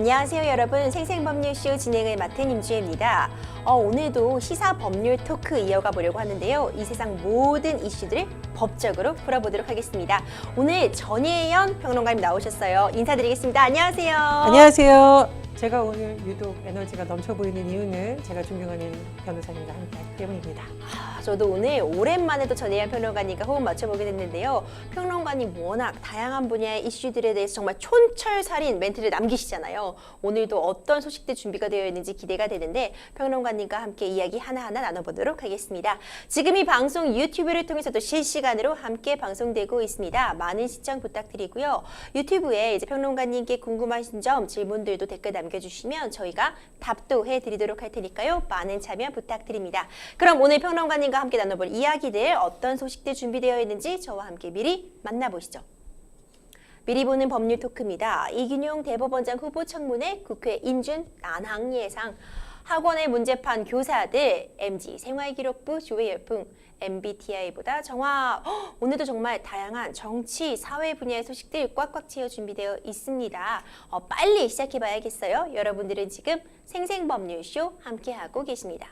안녕하세요 여러분, 생생법률쇼 진행을 맡은 임주혜입니다. 오늘도 시사법률 토크 이어가 보려고 하는데요. 이 세상 모든 이슈들을 법적으로 풀어보도록 하겠습니다. 오늘 전예현 평론가님 나오셨어요. 인사드리겠습니다. 안녕하세요. 안녕하세요. 제가 오늘 유독 에너지가 넘쳐 보이는 이유는 제가 존경하는 변호사님과 함께하기 때문입니다. 저도 오늘 오랜만에 또 전예현 평론가님과 호흡 맞춰보게 됐는데요. 평론가님 워낙 다양한 분야의 이슈들에 대해서 정말 촌철살인 멘트를 남기시잖아요. 오늘도 어떤 소식들 준비가 되어 있는지 기대가 되는데 평론가님과 함께 이야기 하나하나 나눠보도록 하겠습니다. 지금 이 방송 유튜브를 통해서도 실시간으로 함께 방송되고 있습니다. 많은 시청 부탁드리고요. 유튜브에 이제 평론가님께 궁금하신 점, 질문들도 댓글 남겨주시면 저희가 답도 해드리도록 할 테니까요. 많은 참여 부탁드립니다. 그럼 오늘 평론가님과 함께 나눠볼 이야기들, 어떤 소식들 준비되어 있는지 저와 함께 미리 만나보시죠. 미리 보는 법률 토크입니다. 이균용 대법원장 후보 청문회, 국회 인준 난항 예상, 학원의 문제판 교사들, MG 생활기록부 조회 열풍, MBTI보다 정화. 오늘도 정말 다양한 정치, 사회 분야의 소식들 꽉꽉 채워 준비되어 있습니다. 빨리 시작해봐야겠어요. 여러분들은 지금 생생법률쇼 함께하고 계십니다.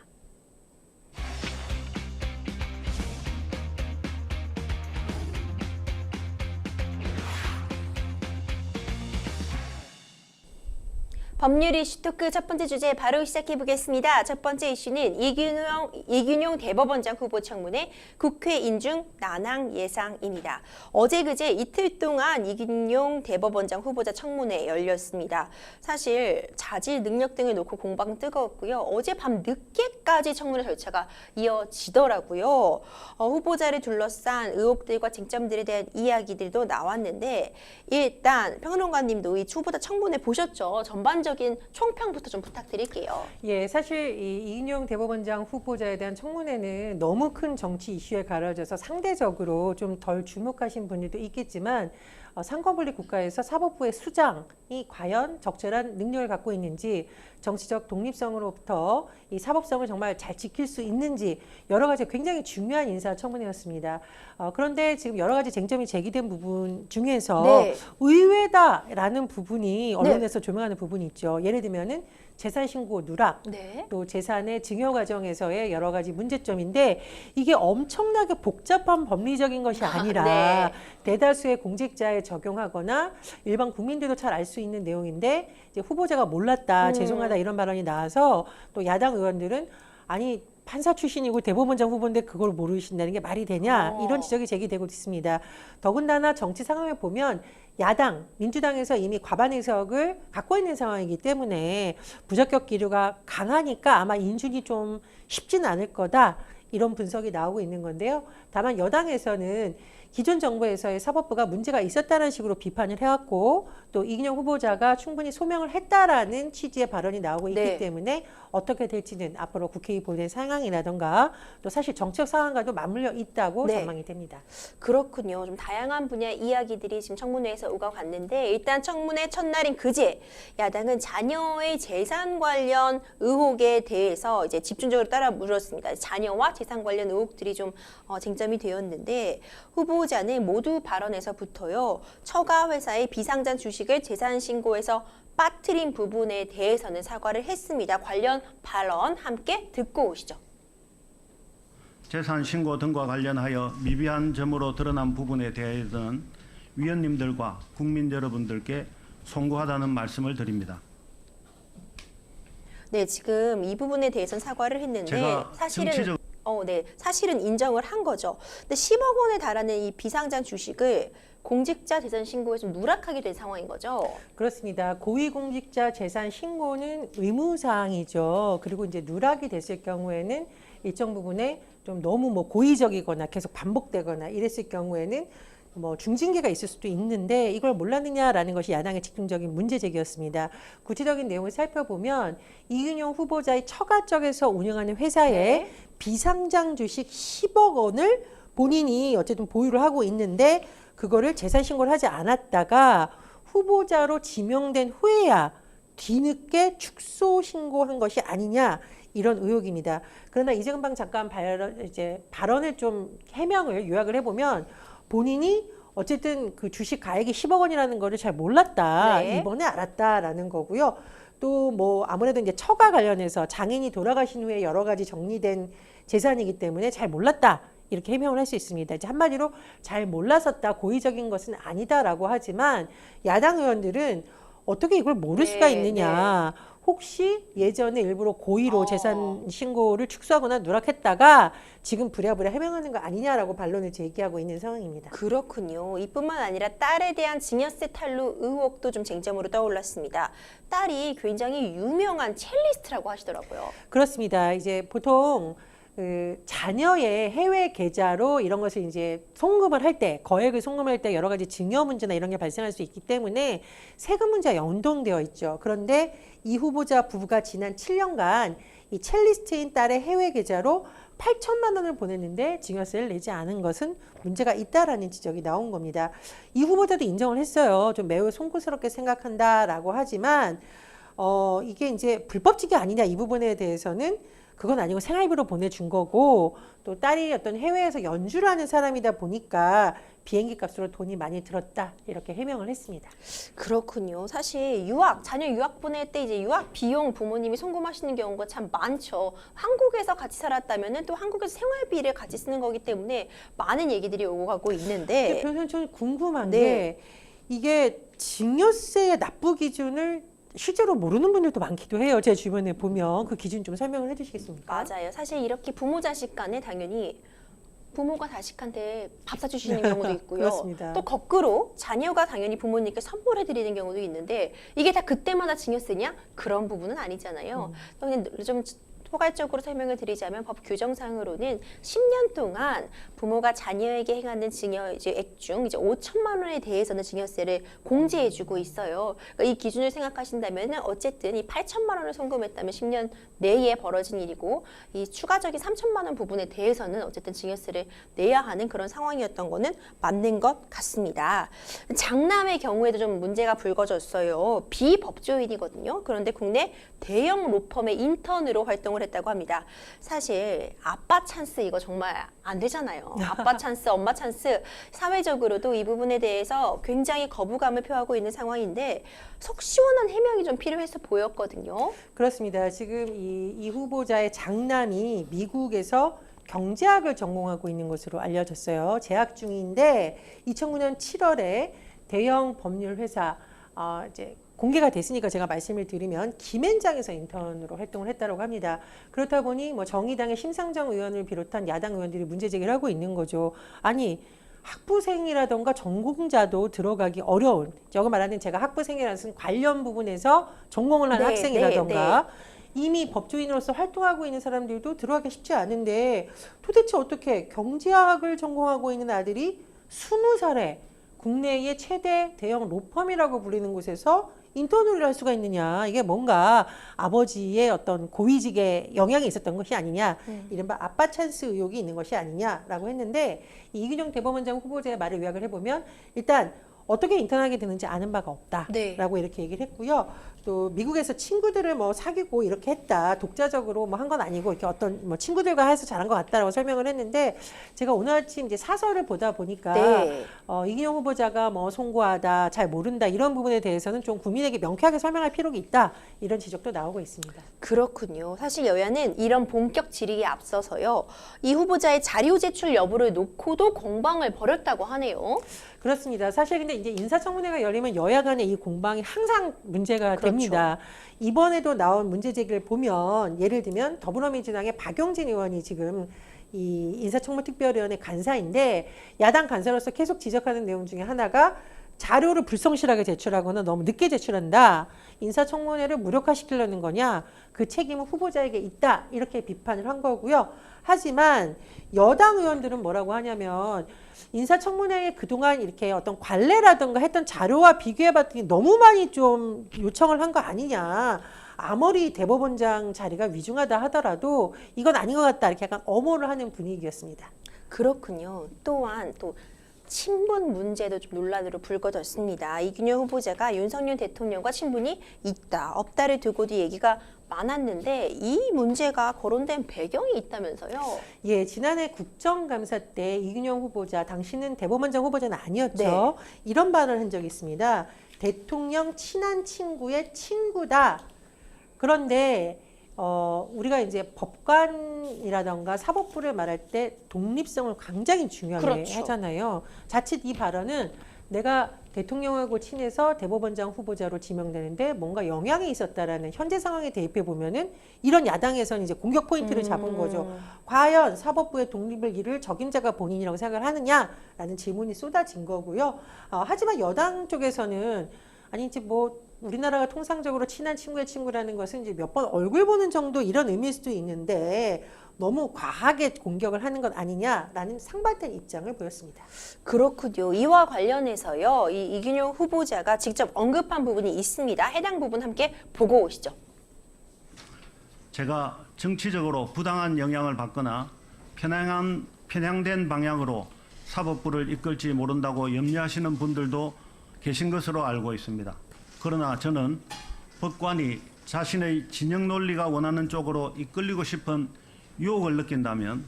법률 이슈 토크 첫 번째 주제 바로 시작해 보겠습니다. 첫 번째 이슈는 이균용 대법원장 후보 청문회 국회 인중 난항 예상입니다. 어제 그제 이틀 동안 이균용 대법원장 후보자 청문회 열렸습니다. 사실 자질 능력 등을 놓고 공방 뜨거웠고요. 어제 밤 늦게까지 청문회 절차가 이어지더라고요. 후보자를 둘러싼 의혹들과 쟁점들에 대한 이야기들도 나왔는데 일단 평론가님도 이 후보자 청문회 보셨죠? 전반적인 총평부터 좀 부탁드릴게요. 예, 사실 이 이균용 대법원장 후보자에 대한 청문회는 너무 큰 정치 이슈에 가려져서 상대적으로 좀 덜 주목하신 분들도 있겠지만 상권분립 국가에서 사법부의 수장이 과연 적절한 능력을 갖고 있는지, 정치적 독립성으로부터 이 사법성을 정말 잘 지킬 수 있는지 여러 가지 굉장히 중요한 인사청문회였습니다. 그런데 지금 여러 가지 쟁점이 제기된 부분 중에서 네. 의외다라는 부분이 언론에서 조명하는 부분이 있죠. 예를 들면은 재산 신고 누락, 네. 또 재산의 증여 과정에서의 여러 가지 문제점인데 이게 엄청나게 복잡한 법리적인 것이 아니라 네. 대다수의 공직자에 적용하거나 일반 국민들도 잘 알 수 있는 내용인데 이제 후보자가 몰랐다, 죄송하다 이런 발언이 나와서 또 야당 의원들은 아니 판사 출신이고 대법원장 후보인데 그걸 모르신다는 게 말이 되냐, 이런 지적이 제기되고 있습니다. 더군다나 정치 상황을 보면 야당, 민주당에서 이미 과반 의석을 갖고 있는 상황이기 때문에 부적격 기류가 강하니까 아마 인준이 좀 쉽지는 않을 거다, 이런 분석이 나오고 있는 건데요. 다만 여당에서는 기존 정부에서의 사법부가 문제가 있었다는 식으로 비판을 해왔고 또 이균용 후보자가 충분히 소명을 했다라는 취지의 발언이 나오고 있기 때문에 어떻게 될지는 앞으로 국회의 본의 상황이라던가 또 사실 정책 상황과도 맞물려 있다고 전망이 됩니다. 그렇군요. 좀 다양한 분야의 이야기들이 지금 청문회에서 오가갔는데 일단 청문회 첫날인 그제 야당은 자녀의 재산 관련 의혹에 대해서 이제 집중적으로 따라 물었습니다. 자녀와 재산 관련 의혹들이 좀 쟁점이 되었는데 후보자는 모두 발언에서부터요. 처가 회사의 비상장 주식을 재산 신고에서 빠뜨린 부분에 대해서는 사과를 했습니다. 관련 발언 함께 듣고 오시죠. 재산 신고 등과 관련하여 미비한 점으로 드러난 부분에 대해서는 위원님들과 국민 여러분들께 송구하다는 말씀을 드립니다. 네, 지금 이 부분에 대해서는 사과를 했는데 제가 사실은 사실은 인정을 한 거죠. 근데 10억 원에 달하는 이 비상장 주식을 공직자 재산 신고에 좀 누락하게 된 상황인 거죠. 그렇습니다. 고위공직자 재산 신고는 의무사항이죠. 그리고 이제 누락이 됐을 경우에는 일정 부분에 좀 너무 고의적이거나 계속 반복되거나 이랬을 경우에는 중징계가 있을 수도 있는데 이걸 몰랐느냐라는 것이 야당의 집중적인 문제 제기였습니다. 구체적인 내용을 살펴보면 이균용 후보자의 처가 쪽에서 운영하는 회사에 비상장 주식 10억 원을 본인이 어쨌든 보유를 하고 있는데 그거를 재산 신고를 하지 않았다가 후보자로 지명된 후에야 뒤늦게 축소 신고한 것이 아니냐, 이런 의혹입니다. 그러나 이재근 장관 발언을 좀 해명을 요약을 해보면 본인이 어쨌든 그 주식 가액이 10억 원이라는 거를 잘 몰랐다. 네. 이번에 알았다라는 거고요. 또 뭐 아무래도 이제 처가 관련해서 장인이 돌아가신 후에 여러 가지 정리된 재산이기 때문에 잘 몰랐다. 이렇게 해명을 할 수 있습니다. 이제 한마디로 잘 몰랐었다, 고의적인 것은 아니다라고 하지만 야당 의원들은 어떻게 이걸 모를 네, 수가 있느냐. 혹시 예전에 일부러 고의로 재산 신고를 축소하거나 누락했다가 지금 부랴부랴 해명하는 거 아니냐라고 반론을 제기하고 있는 상황입니다. 그렇군요. 이뿐만 아니라 딸에 대한 증여세 탈루 의혹도 좀 쟁점으로 떠올랐습니다. 딸이 굉장히 유명한 첼리스트라고 하시더라고요. 그렇습니다. 이제 보통 그 자녀의 해외 계좌로 이런 것을 이제 송금을 할 때, 거액을 송금할 때 여러 가지 증여 문제나 이런 게 발생할 수 있기 때문에 세금 문제가 연동되어 있죠. 그런데 이 후보자 부부가 지난 7년간 이 첼리스트인 딸의 해외 계좌로 8천만 원을 보냈는데 증여세를 내지 않은 것은 문제가 있다라는 지적이 나온 겁니다. 이 후보자도 인정을 했어요. 좀 매우 송구스럽게 생각한다라고 하지만 이게 이제 불법직이 아니냐 이 부분에 대해서는 그건 아니고 생활비로 보내준 거고 또 딸이 어떤 해외에서 연주를 하는 사람이다 보니까 비행기 값으로 돈이 많이 들었다 이렇게 해명을 했습니다. 그렇군요. 사실 자녀 유학 보낼 때 이제 유학 비용 부모님이 송금하시는 경우가 참 많죠. 한국에서 같이 살았다면은 또 한국에서 생활비를 같이 쓰는 거기 때문에 많은 얘기들이 오고 가고 있는데 그래서 저는 궁금한 네. 게 이게 증여세의 납부 기준을 실제로 모르는 분들도 많기도 해요. 제 주변에 보면 그 기준 좀 설명을 해주시겠습니까? 맞아요. 사실 이렇게 부모 자식 간에 당연히 부모가 자식한테 밥 사주시는 경우도 있고요. 그렇습니다. 또 거꾸로 자녀가 당연히 부모님께 선물해 드리는 경우도 있는데 이게 다 그때마다 증여세냐? 그런 부분은 아니잖아요. 그냥 좀 포괄적으로 설명을 드리자면 법 규정상으로는 10년 동안 부모가 자녀에게 행하는 증여 액 중 이제 5천만 원에 대해서는 증여세를 공제해주고 있어요. 그러니까 이 기준을 생각하신다면은 어쨌든 이 8천만 원을 송금했다면 10년 내에 벌어진 일이고 이 추가적인 3천만 원 부분에 대해서는 어쨌든 증여세를 내야 하는 그런 상황이었던 거는 맞는 것 같습니다. 장남의 경우에도 좀 문제가 불거졌어요. 비법조인이거든요. 그런데 국내 대형 로펌의 인턴으로 활동을 했다고 합니다. 사실 아빠 찬스 이거 정말 안 되잖아요. 아빠 찬스, 엄마 찬스 사회적으로도 이 부분에 대해서 굉장히 거부감을 표하고 있는 상황인데 속 시원한 해명이 좀 필요해서 보였거든요. 그렇습니다. 지금 이 후보자의 장남이 미국에서 경제학을 전공하고 있는 것으로 알려졌어요. 재학 중인데 2009년 7월에 대형 법률 회사 이제 공개가 됐으니까 제가 말씀을 드리면 김앤장에서 인턴으로 활동을 했다고 합니다. 그렇다 보니 뭐 정의당의 심상정 의원을 비롯한 야당 의원들이 문제 제기를 하고 있는 거죠. 아니 학부생이라던가 전공자도 들어가기 어려운, 여기 말하는 제가 학부생이라는 것은 관련 부분에서 전공을 한 네, 학생이라던가 이미 법조인으로서 활동하고 있는 사람들도 들어가기 쉽지 않은데 도대체 어떻게 경제학을 전공하고 있는 아들이 20살에 국내의 최대 대형 로펌이라고 불리는 곳에서 인턴으로 일할 수가 있느냐. 이게 뭔가 아버지의 어떤 고위직에 영향이 있었던 것이 아니냐. 이른바 아빠 찬스 의혹이 있는 것이 아니냐라고 했는데 이규정 대법원장 후보자의 말을 요약을 해보면 일단 어떻게 인턴하게 되는지 아는 바가 없다라고 이렇게 얘기를 했고요. 또 미국에서 친구들을 뭐 사귀고 이렇게 했다. 독자적으로 뭐 한 건 아니고 이렇게 어떤 뭐 친구들과 해서 잘한 것 같다라고 설명을 했는데 제가 오늘 아침 이제 사설을 보다 보니까 이기영 후보자가 뭐 송구하다, 잘 모른다 이런 부분에 대해서는 좀 국민에게 명쾌하게 설명할 필요가 있다. 이런 지적도 나오고 있습니다. 그렇군요. 사실 여야는 이런 본격 질의에 앞서서요. 이 후보자의 자료 제출 여부를 놓고도 공방을 벌였다고 하네요. 그렇습니다. 사실 근데 이제 인사청문회가 열리면 여야 간의 이 공방이 항상 문제가 됩니다. 이번에도 나온 문제 제기를 보면 예를 들면 더불어민주당의 박용진 의원이 지금 이 인사청문특별위원회 간사인데 야당 간사로서 계속 지적하는 내용 중에 하나가 자료를 불성실하게 제출하거나 너무 늦게 제출한다. 인사청문회를 무력화시키려는 거냐. 그 책임은 후보자에게 있다. 이렇게 비판을 한 거고요. 하지만 여당 의원들은 뭐라고 하냐면 인사청문회에 그동안 이렇게 어떤 관례라든가 했던 자료와 비교해봤더니 너무 많이 좀 요청을 한 거 아니냐. 아무리 대법원장 자리가 위중하다 하더라도 이건 아닌 것 같다. 이렇게 약간 엄호를 하는 분위기였습니다. 그렇군요. 또한 또 친분 문제도 좀 논란으로 불거졌습니다. 이균열 후보자가 윤석열 대통령과 친분이 있다, 없다를 두고도 얘기가 많았는데 이 문제가 거론된 배경이 있다면서요? 예, 지난해 국정감사 때 이균영 후보자, 당시는 대법원장 후보자는 아니었죠. 네. 이런 발언을 한 적이 있습니다. 대통령 친한 친구의 친구다. 그런데 우리가 이제 법관이라던가 사법부를 말할 때 독립성을 굉장히 중요하게 그렇죠. 하잖아요. 자칫 이 발언은 내가 대통령하고 친해서 대법원장 후보자로 지명되는데 뭔가 영향이 있었다라는 현재 상황에 대입해 보면은 이런 야당에서는 이제 공격 포인트를 잡은 거죠. 과연 사법부의 독립을 이룰 적임자가 본인이라고 생각을 하느냐라는 질문이 쏟아진 거고요. 하지만 여당 쪽에서는 아니 이제 뭐 우리나라가 통상적으로 친한 친구의 친구라는 것은 이제 몇 번 얼굴 보는 정도 이런 의미일 수도 있는데 너무 과하게 공격을 하는 것 아니냐라는 상반된 입장을 보였습니다. 그렇군요. 이와 관련해서요. 이 이균용 후보자가 직접 언급한 부분이 있습니다. 해당 부분 함께 보고 오시죠. 제가 정치적으로 부당한 영향을 받거나 편향된 방향으로 사법부를 이끌지 모른다고 염려하시는 분들도 계신 것으로 알고 있습니다. 그러나 저는 법관이 자신의 진영 논리가 원하는 쪽으로 이끌리고 싶은 유혹을 느낀다면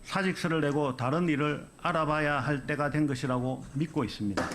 사직서를 내고 다른 일을 알아봐야 할 때가 된 것이라고 믿고 있습니다.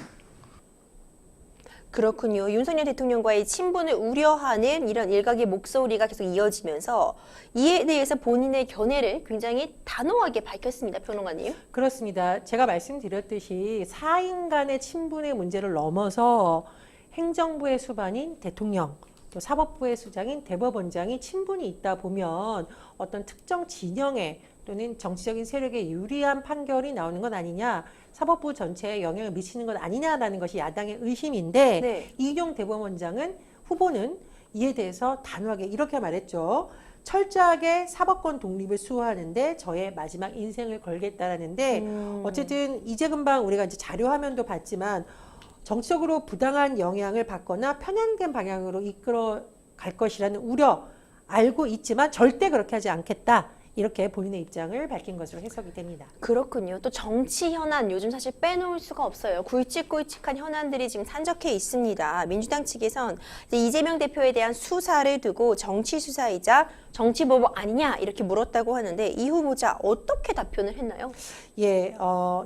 그렇군요. 윤석열 대통령과의 친분을 우려하는 이런 일각의 목소리가 계속 이어지면서 이에 대해서 본인의 견해를 굉장히 단호하게 밝혔습니다. 평론가님. 그렇습니다. 제가 말씀드렸듯이 사인 간의 친분의 문제를 넘어서 행정부의 수반인 대통령, 또 사법부의 수장인 대법원장이 친분이 있다 보면 어떤 특정 진영에 또는 정치적인 세력에 유리한 판결이 나오는 것 아니냐, 사법부 전체에 영향을 미치는 것 아니냐라는 것이 야당의 의심인데 네. 이균용 대법원장은 후보는 이에 대해서 단호하게 이렇게 말했죠. 철저하게 사법권 독립을 수호하는데 저의 마지막 인생을 걸겠다라는데 어쨌든 이제 금방 우리가 이제 자료 화면도 봤지만 정치적으로 부당한 영향을 받거나 편향된 방향으로 이끌어 갈 것이라는 우려 알고 있지만 절대 그렇게 하지 않겠다. 이렇게 본인의 입장을 밝힌 것으로 해석이 됩니다. 그렇군요. 또 정치 현안 요즘 사실 빼놓을 수가 없어요. 굵직굵직한 현안들이 지금 산적해 있습니다. 민주당 측에선 이제 이재명 대표에 대한 수사를 두고 정치 수사이자 정치 보복 아니냐 이렇게 물었다고 하는데 이 후보자 어떻게 답변을 했나요? 예,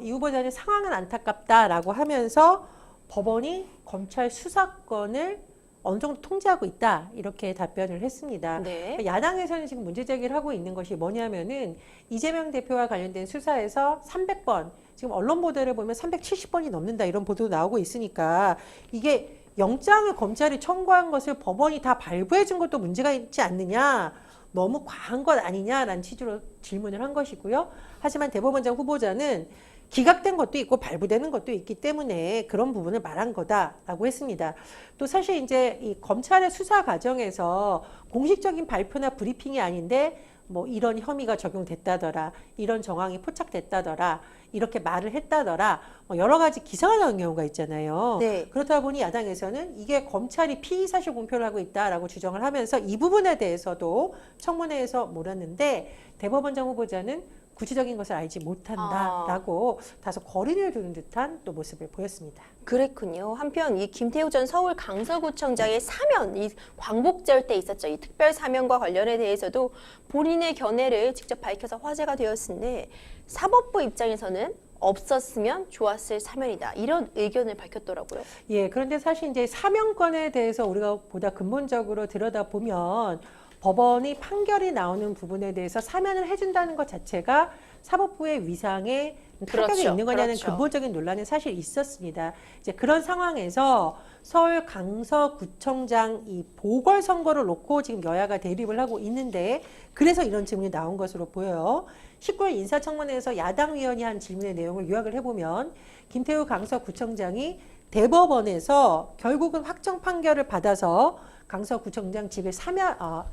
이 후보자는 상황은 안타깝다라고 하면서 법원이 검찰 수사권을 어느 정도 통제하고 있다 이렇게 답변을 했습니다. 네. 야당에서는 지금 문제 제기를 하고 있는 것이 뭐냐면은 이재명 대표와 관련된 수사에서 300번 지금 언론 보도를 보면 370번이 넘는다 이런 보도도 나오고 있으니까 이게 영장을 검찰이 청구한 것을 법원이 다 발부해 준 것도 문제가 있지 않느냐, 너무 과한 것 아니냐라는 취지로 질문을 한 것이고요. 하지만 대법원장 후보자는 기각된 것도 있고 발부되는 것도 있기 때문에 그런 부분을 말한 거다라고 했습니다. 또 사실 이제 이 검찰의 수사 과정에서 공식적인 발표나 브리핑이 아닌데 뭐 이런 혐의가 적용됐다더라, 이런 정황이 포착됐다더라, 이렇게 말을 했다더라, 뭐 여러 가지 기사가 나온 경우가 있잖아요. 네. 그렇다 보니 야당에서는 이게 검찰이 피의 사실 공표를 하고 있다라고 주장을 하면서 이 부분에 대해서도 청문회에서 물었는데 대법원장 후보자는 구체적인 것을 알지 못한다라고 다소 거리를 두는 듯한 또 모습을 보였습니다. 그랬군요. 한편 이 김태우 전 서울 강서구청장의 사면, 이 광복절 때 있었죠. 이 특별 사면과 관련에 대해서도 본인의 견해를 직접 밝혀서 화제가 되었는데 사법부 입장에서는 없었으면 좋았을 사면이다. 이런 의견을 밝혔더라고요. 예, 그런데 사실 이제 사면권에 대해서 우리가 보다 근본적으로 들여다보면 법원이 판결이 나오는 부분에 대해서 사면을 해준다는 것 자체가 사법부의 위상에 타격이 그렇죠. 있는 거냐는 그렇죠. 근본적인 논란이 사실 있었습니다. 이제 그런 상황에서 서울 강서구청장 이 보궐선거를 놓고 지금 여야가 대립을 하고 있는데 그래서 이런 질문이 나온 것으로 보여요. 19일 인사청문회에서 야당 위원이 한 질문의 내용을 요약을 해보면 김태우 강서구청장이 대법원에서 결국은 확정 판결을 받아서 강서구청장 집을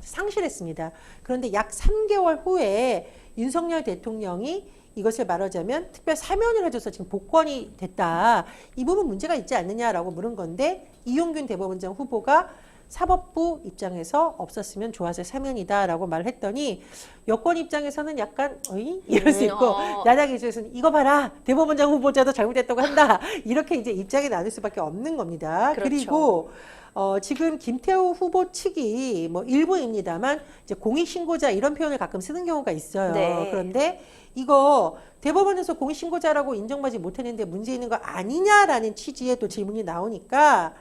상실했습니다. 그런데 약 3개월 후에 윤석열 대통령이 이것을 말하자면 특별 사면을 해줘서 지금 복권이 됐다. 이 부분 문제가 있지 않느냐라고 물은 건데 이용균 대법원장 후보가 사법부 입장에서 없었으면 좋았을 사면이다라고 말을 했더니 여권 입장에서는 약간 어이? 이럴 수 있고 야당 입장에서는 이거 봐라 대법원장 후보자도 잘못했다고 한다 이렇게 이제 입장이 나눌 수밖에 없는 겁니다. 그렇죠. 그리고 지금 김태우 후보 측이 뭐 일부입니다만 이제 공익신고자 이런 표현을 가끔 쓰는 경우가 있어요. 네. 그런데 이거 대법원에서 공익신고자라고 인정받지 못했는데 문제 있는 거 아니냐라는 취지의 또 질문이 나오니까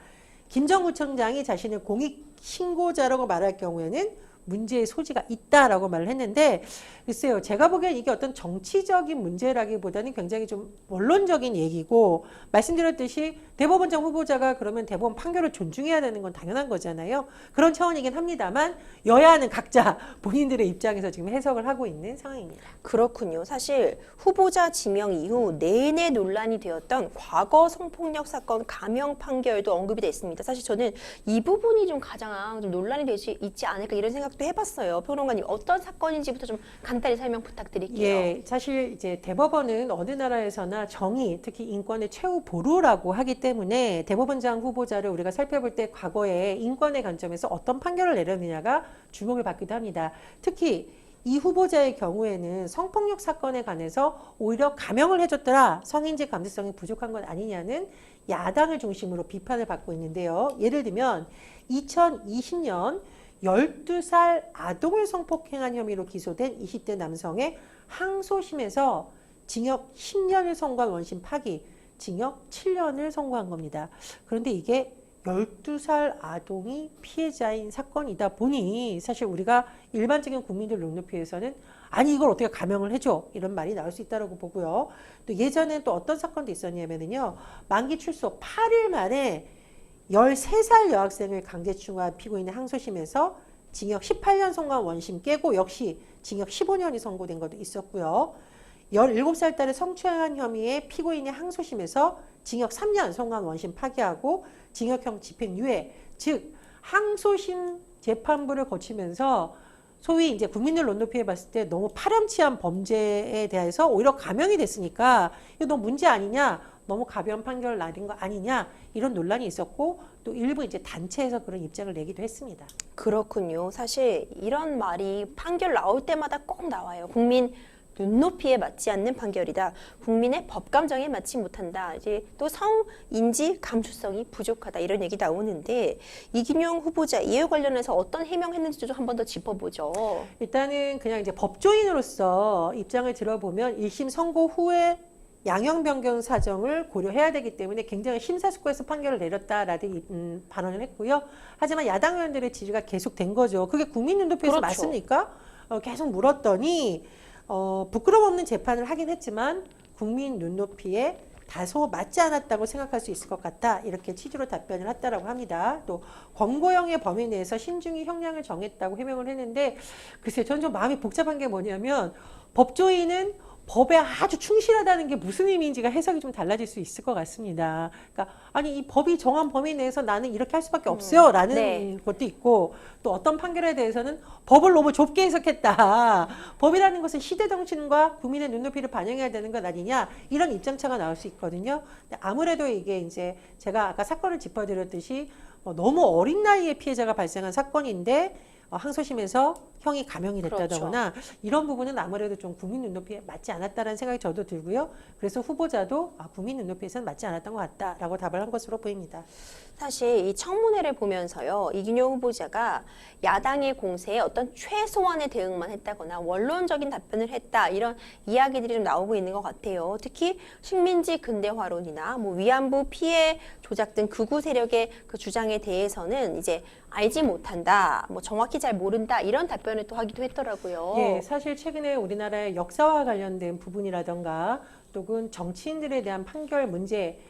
김정구청장이 자신을 공익신고자라고 말할 경우에는 문제의 소지가 있다라고 말을 했는데 글쎄요 제가 보기엔 이게 어떤 정치적인 문제라기보다는 굉장히 좀 원론적인 얘기고 말씀드렸듯이 대법원장 후보자가 그러면 대법원 판결을 존중해야 되는 건 당연한 거잖아요. 그런 차원이긴 합니다만 여야는 각자 본인들의 입장에서 지금 해석을 하고 있는 상황입니다. 그렇군요. 사실 후보자 지명 이후 내내 논란이 되었던 과거 성폭력 사건 감형 판결도 언급이 됐습니다. 사실 저는 이 부분이 좀 가장 좀 논란이 될 수 있지 않을까 이런 생각도 해봤어요. 평론가님 어떤 사건인지부터 좀 간단히 설명 부탁드릴게요. 예, 사실 이제 대법원은 어느 나라에서나 정의, 특히 인권의 최후 보루라고 하기 때문에 대법원장 후보자를 우리가 살펴볼 때 과거에 인권의 관점에서 어떤 판결을 내렸느냐가 주목을 받기도 합니다. 특히 이 후보자의 경우에는 성폭력 사건에 관해서 오히려 감형을 해줬더라, 성인지 감수성이 부족한 건 아니냐는 야당을 중심으로 비판을 받고 있는데요. 예를 들면 2020년 12살 아동을 성폭행한 혐의로 기소된 20대 남성의 항소심에서 징역 10년을 선고한 원심 파기, 징역 7년을 선고한 겁니다. 그런데 이게 12살 아동이 피해자인 사건이다 보니 사실 우리가 일반적인 국민들 눈높이에서는 아니 이걸 어떻게 감형을 해줘 이런 말이 나올 수 있다고 보고요. 또 예전에 또 어떤 사건도 있었냐면요. 만기 출소 8일 만에 13살 여학생을 강제추행한 피고인의 항소심에서 징역 18년 선고한 원심 깨고 역시 징역 15년이 선고된 것도 있었고요. 17살 딸을 성추행한 혐의의 피고인의 항소심에서 징역 3년 선고한 원심 파기하고 징역형 집행유예, 즉 항소심 재판부를 거치면서 소위 이제 국민들 눈높이에 봤을 때 너무 파렴치한 범죄에 대해서 오히려 감형이 됐으니까 이거 너무 문제 아니냐? 너무 가벼운 판결을 내린 거 아니냐 이런 논란이 있었고 또 일부 이제 단체에서 그런 입장을 내기도 했습니다. 그렇군요. 사실 이런 말이 판결 나올 때마다 꼭 나와요. 국민 눈높이에 맞지 않는 판결이다. 국민의 법 감정에 맞지 못한다. 이제 또 성인지 감수성이 부족하다. 이런 얘기 나오는데 이균용 후보자 이에 관련해서 어떤 해명했는지 좀 한 번 더 짚어보죠. 일단은 그냥 이제 법조인으로서 입장을 들어보면 1심 선고 후에 양형 변경 사정을 고려해야 되기 때문에 굉장히 심사숙고해서 판결을 내렸다라는 발언을 했고요. 하지만 야당 의원들의 지지가 계속된 거죠. 그게 국민 눈높이에서 그렇죠. 맞습니까? 계속 물었더니 부끄럼 없는 재판을 하긴 했지만 국민 눈높이에 다소 맞지 않았다고 생각할 수 있을 것 같다. 이렇게 취지로 답변을 했다라고 합니다. 또 권고형의 범위 내에서 신중히 형량을 정했다고 해명을 했는데 글쎄요. 저는 좀 마음이 복잡한 게 뭐냐면 법조인은 법에 아주 충실하다는 게 무슨 의미인지가 해석이 좀 달라질 수 있을 것 같습니다. 그러니까 아니 이 법이 정한 범위 내에서 나는 이렇게 할 수밖에 없어요 라는 네. 것도 있고 또 어떤 판결에 대해서는 법을 너무 좁게 해석했다. 법이라는 것은 시대 정신과 국민의 눈높이를 반영해야 되는 것 아니냐 이런 입장차가 나올 수 있거든요. 근데 아무래도 이게 이제 제가 아까 사건을 짚어드렸듯이 너무 어린 나이에 피해자가 발생한 사건인데 항소심에서 형이 감형이 됐다거나 이런 부분은 아무래도 좀 국민 눈높이에 맞지 않았다는 생각이 저도 들고요. 그래서 후보자도 국민 눈높이에서는 맞지 않았던 것 같다라고 답을 한 것으로 보입니다. 사실 이 청문회를 보면서요. 이균용 후보자가 야당의 공세에 어떤 최소한의 대응만 했다거나 원론적인 답변을 했다 이런 이야기들이 좀 나오고 있는 것 같아요. 특히 식민지 근대화론이나 뭐 위안부 피해 조작 등 극우 세력의 그 주장에 대해서는 이제 알지 못한다, 뭐 정확히 잘 모른다 이런 답변을 또 하기도 했더라고요. 예, 사실 최근에 우리나라의 역사와 관련된 부분이라던가 또는 정치인들에 대한 판결 문제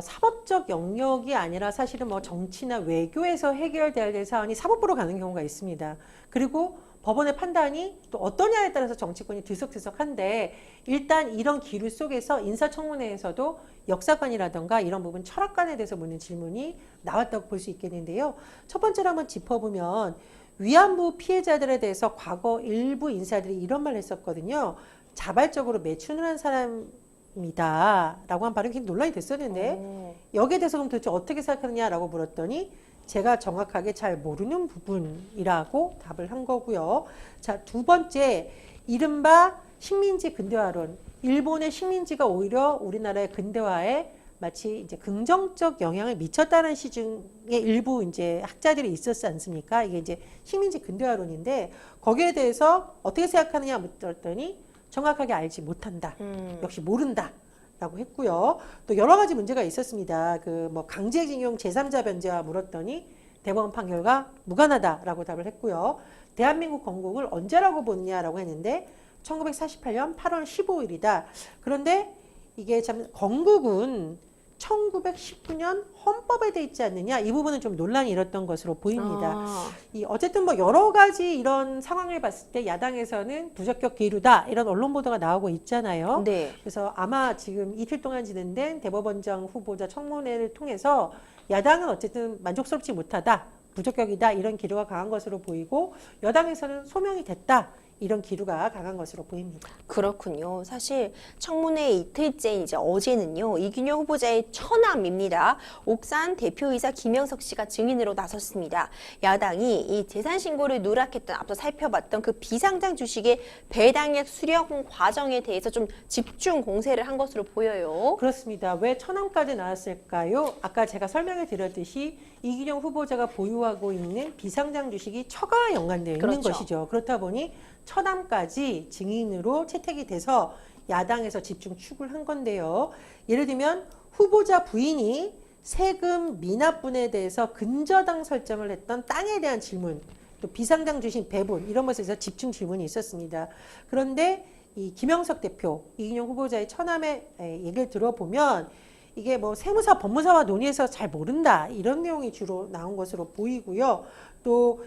사법적 영역이 아니라 사실은 뭐 정치나 외교에서 해결돼야 될 사안이 사법부로 가는 경우가 있습니다. 그리고 법원의 판단이 또 어떠냐에 따라서 정치권이 들썩들썩한데 일단 이런 기류 속에서 인사청문회에서도 역사관이라던가 이런 부분 철학관에 대해서 묻는 질문이 나왔다고 볼 수 있겠는데요. 첫 번째로 한번 짚어보면 위안부 피해자들에 대해서 과거 일부 인사들이 이런 말을 했었거든요. 자발적으로 매춘을 한 사람이다 라고 한 발언이 굉장히 논란이 됐었는데 여기에 대해서 그럼 도대체 어떻게 생각하느냐라고 물었더니 제가 정확하게 잘 모르는 부분이라고 답을 한 거고요. 자, 두 번째, 이른바 식민지 근대화론. 일본의 식민지가 오히려 우리나라의 근대화에 마치 이제 긍정적 영향을 미쳤다는 시중의 일부 이제 학자들이 있었지 않습니까? 이게 이제 식민지 근대화론인데 거기에 대해서 어떻게 생각하느냐 물었더니 정확하게 알지 못한다. 역시 모른다. 라고 했고요. 또 여러 가지 문제가 있었습니다. 그 뭐 강제징용 제3자 변제와 물었더니 대법원 판결과 무관하다라고 답을 했고요. 대한민국 건국을 언제라고 보느냐라고 했는데 1948년 8월 15일이다. 그런데 이게 참 건국은 1919년 헌법에 돼 있지 않느냐, 이 부분은 좀 논란이 일었던 것으로 보입니다. 이 어쨌든 뭐 여러 가지 이런 상황을 봤을 때 야당에서는 부적격 기류다 이런 언론 보도가 나오고 있잖아요. 네. 그래서 아마 지금 이틀 동안 진행된 대법원장 후보자 청문회를 통해서 야당은 어쨌든 만족스럽지 못하다, 부적격이다 이런 기류가 강한 것으로 보이고 여당에서는 소명이 됐다. 이런 기류가 강한 것으로 보입니다. 그렇군요. 사실 청문회 이틀째인 이제 어제는요. 이균용 후보자의 처남입니다. 옥산 대표이사 김영석 씨가 증인으로 나섰습니다. 야당이 이 재산 신고를 누락했던 앞서 살펴봤던 그 비상장 주식의 배당액 수령 과정에 대해서 좀 집중 공세를 한 것으로 보여요. 그렇습니다. 왜 처남까지 나왔을까요? 아까 제가 설명을 드렸듯이 이균용 후보자가 보유하고 있는 비상장 주식이 처가와 연관되어 있는 그렇죠. 것이죠. 그렇다 보니 처남까지 증인으로 채택이 돼서 야당에서 집중 추구를 한 건데요. 예를 들면 후보자 부인이 세금 미납분에 대해서 근저당 설정을 했던 땅에 대한 질문, 또 비상장 주식 배분 이런 것에 대해서 집중 질문이 있었습니다. 그런데 이 김영석 대표, 이균용 후보자의 처남의 얘기를 들어보면 이게 뭐 세무사, 법무사와 논의해서 잘 모른다 이런 내용이 주로 나온 것으로 보이고요. 또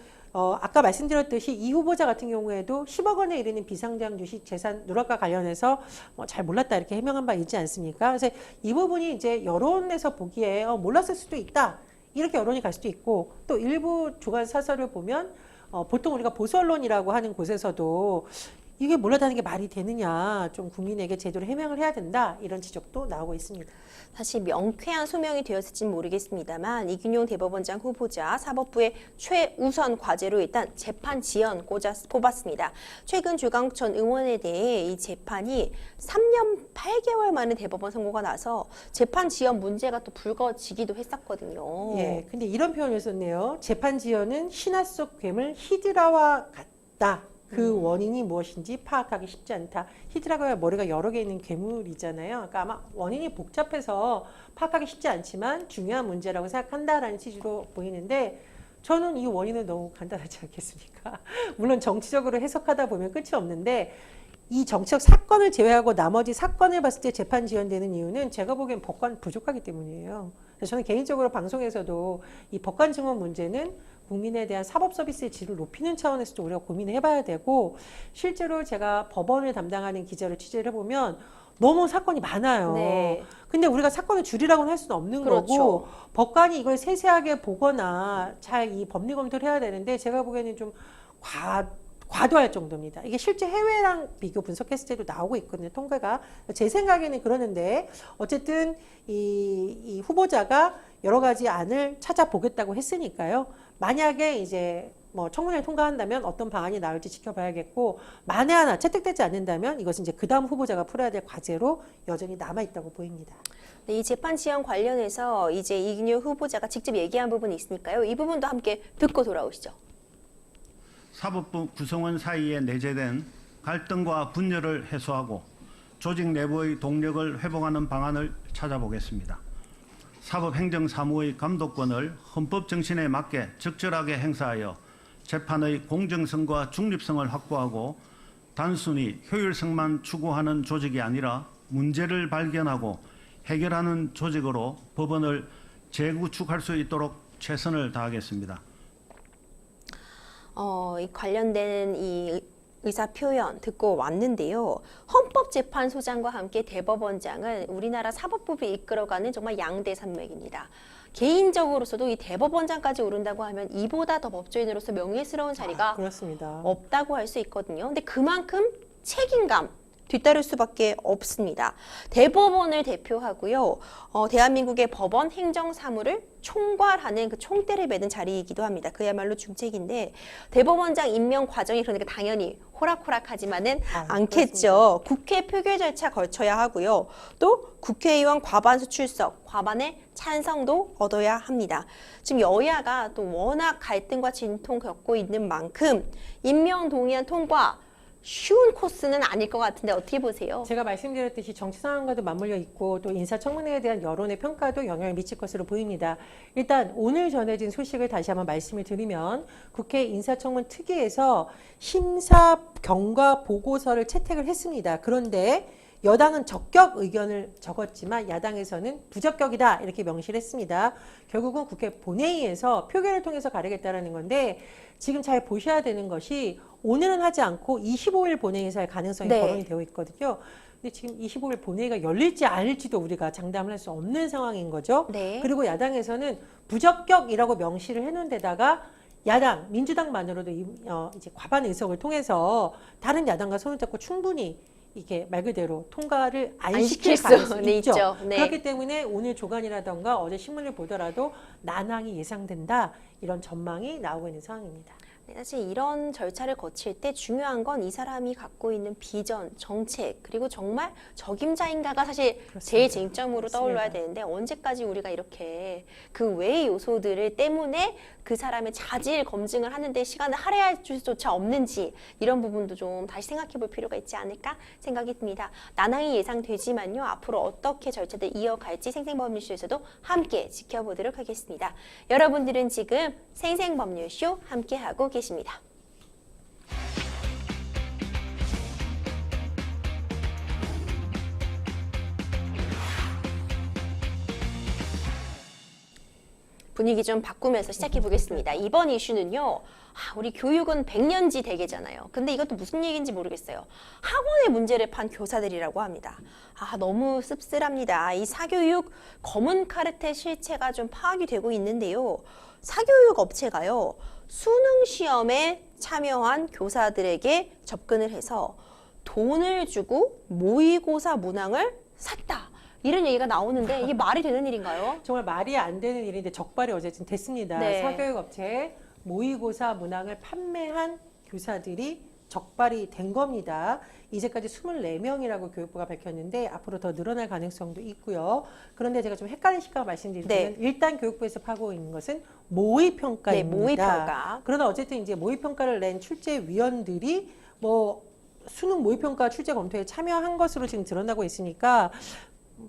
아까 말씀드렸듯이 이 후보자 같은 경우에도 10억 원에 이르는 비상장 주식 재산 누락과 관련해서 잘 몰랐다 이렇게 해명한 바 있지 않습니까? 그래서 이 부분이 이제 여론에서 보기에 몰랐을 수도 있다 이렇게 여론이 갈 수도 있고 또 일부 주간 사설을 보면 보통 우리가 보수 언론이라고 하는 곳에서도 이게 몰랐다는 게 말이 되느냐, 좀 국민에게 제대로 해명을 해야 된다 이런 지적도 나오고 있습니다. 사실 명쾌한 소명이 되었을지는 모르겠습니다만 이균용 대법원장 후보자 사법부의 최우선 과제로 일단 재판 지연 꼽았습니다. 최근 조강욱 전 의원에 대해 이 재판이 3년 8개월 만에 대법원 선고가 나서 재판 지연 문제가 또 불거지기도 했었거든요. 예, 근데 이런 표현을 썼네요. 재판 지연은 신화 속 괴물 히드라와 같다. 그 원인이 무엇인지 파악하기 쉽지 않다. 히드라가 머리가 여러 개 있는 괴물이잖아요. 그러니까 아마 원인이 복잡해서 파악하기 쉽지 않지만 중요한 문제라고 생각한다라는 취지로 보이는데 저는 이 원인은 너무 간단하지 않겠습니까? 물론 정치적으로 해석하다 보면 끝이 없는데 이 정치적 사건을 제외하고 나머지 사건을 봤을 때 재판 지연되는 이유는 제가 보기엔 법관 부족하기 때문이에요. 그래서 저는 개인적으로 방송에서도 이 법관 증언 문제는 국민에 대한 사법 서비스의 질을 높이는 차원에서도 우리가 고민을 해봐야 되고 실제로 제가 법원을 담당하는 기자를 취재를 해보면 너무 사건이 많아요. 네. 근데 우리가 사건을 줄이라고는 할 수는 없는 그렇죠. 거고 법관이 이걸 세세하게 보거나 잘 이 법리 검토를 해야 되는데 제가 보기에는 좀 과도할 정도입니다. 이게 실제 해외랑 비교 분석했을 때도 나오고 있거든요. 통계가. 제 생각에는 그러는데 어쨌든 이 후보자가 여러 가지 안을 찾아보겠다고 했으니까요. 만약에 이제 뭐 청문회를 통과한다면 어떤 방안이 나올지 지켜봐야겠고 만에 하나 채택되지 않는다면 이것은 이제 그 다음 후보자가 풀어야 될 과제로 여전히 남아있다고 보입니다. 네, 이 재판 지연 관련해서 이제 이균용 후보자가 직접 얘기한 부분이 있으니까요. 이 부분도 함께 듣고 돌아오시죠. 사법부 구성원 사이에 내재된 갈등과 분열을 해소하고 조직 내부의 동력을 회복하는 방안을 찾아보겠습니다. 사법행정사무의 감독권을 헌법 정신에 맞게 적절하게 행사하여 재판의 공정성과 중립성을 확보하고 단순히 효율성만 추구하는 조직이 아니라 문제를 발견하고 해결하는 조직으로 법원을 재구축할 수 있도록 최선을 다하겠습니다. 이 관련된 이 의사 표현 듣고 왔는데요. 헌법재판소장과 함께 대법원장은 우리나라 사법부를 이끌어가는 정말 양대 산맥입니다. 개인적으로서도 이 대법원장까지 오른다고 하면 이보다 더 법조인으로서 명예스러운 자리가 그렇습니다. 없다고 할 수 있거든요. 근데 그만큼 책임감, 뒤따를 수밖에 없습니다. 대법원을 대표하고요. 대한민국의 법원 행정사무를 총괄하는 그 총대를 매는 자리이기도 합니다. 그야말로 중책인데 대법원장 임명 과정이 그러니까 당연히 호락호락하지만은 않겠죠. 국회 표결 절차 거쳐야 하고요. 또 국회의원 과반수 출석, 과반의 찬성도 얻어야 합니다. 지금 여야가 또 워낙 갈등과 진통 겪고 있는 만큼 임명 동의안 통과 쉬운 코스는 아닐 것 같은데 어떻게 보세요? 제가 말씀드렸듯이 정치 상황과도 맞물려 있고 또 인사청문회에 대한 여론의 평가도 영향을 미칠 것으로 보입니다. 일단 오늘 전해진 소식을 다시 한번 말씀을 드리면 국회 인사청문 특위에서 심사 경과 보고서를 채택을 했습니다. 그런데 여당은 적격 의견을 적었지만 야당에서는 부적격이다 이렇게 명시를 했습니다. 결국은 국회 본회의에서 표결을 통해서 가르겠다라는 건데 지금 잘 보셔야 되는 것이 오늘은 하지 않고 25일 본회의에서 할 가능성이 거론이 되어 있거든요. 근데 지금 25일 본회의가 열릴지 아닐지도 우리가 장담을 할 수 없는 상황인 거죠. 네. 그리고 야당에서는 부적격이라고 명시를 해놓은 데다가 야당, 민주당만으로도 이제 과반 의석을 통해서 다른 야당과 손을 잡고 충분히 이게 말 그대로 통과를 안 시킬 가능성이 있죠. 네. 그렇기 때문에 오늘 조간이라던가 어제 신문을 보더라도 난항이 예상된다. 이런 전망이 나오고 있는 상황입니다. 네, 사실 이런 절차를 거칠 때 중요한 건 이 사람이 갖고 있는 비전, 정책, 그리고 정말 적임자인가가 사실 제일 쟁점으로 떠올라야 되는데 언제까지 우리가 이렇게 그 외의 요소들을 때문에 그 사람의 자질 검증을 하는데 시간을 할애할 수조차 없는지 이런 부분도 좀 다시 생각해 볼 필요가 있지 않을까 생각이 듭니다. 난항이 예상되지만요. 앞으로 어떻게 절차를 이어갈지 생생법률쇼에서도 함께 지켜보도록 하겠습니다. 여러분들은 지금 생생법률쇼 함께하고 계십니다. 분위기 좀 바꾸면서 시작해 보겠습니다. 이번 이슈는요. 우리 교육은 100년지 대계잖아요. 근데 이것도 무슨 얘기인지 모르겠어요. 학원의 문제를 판 교사들이라고 합니다. 너무 씁쓸합니다. 이 사교육 검은 카르텔 실체가 좀 파악이 되고 있는데요. 사교육 업체가요. 수능 시험에 참여한 교사들에게 접근을 해서 돈을 주고 모의고사 문항을 샀다. 이런 얘기가 나오는데 이게 말이 되는 일인가요? 정말 말이 안 되는 일인데 적발이 어쨌든 됐습니다. 네. 사교육업체에 모의고사 문항을 판매한 교사들이 적발이 된 겁니다. 이제까지 24명이라고 교육부가 밝혔는데 앞으로 더 늘어날 가능성도 있고요. 그런데 제가 좀 헷갈린 시각을 말씀드리면 일단 교육부에서 파고 있는 것은 모의평가입니다. 네, 모의평가. 그러나 어쨌든 이제 모의평가를 낸 출제위원들이 수능 모의평가 출제 검토에 참여한 것으로 지금 드러나고 있으니까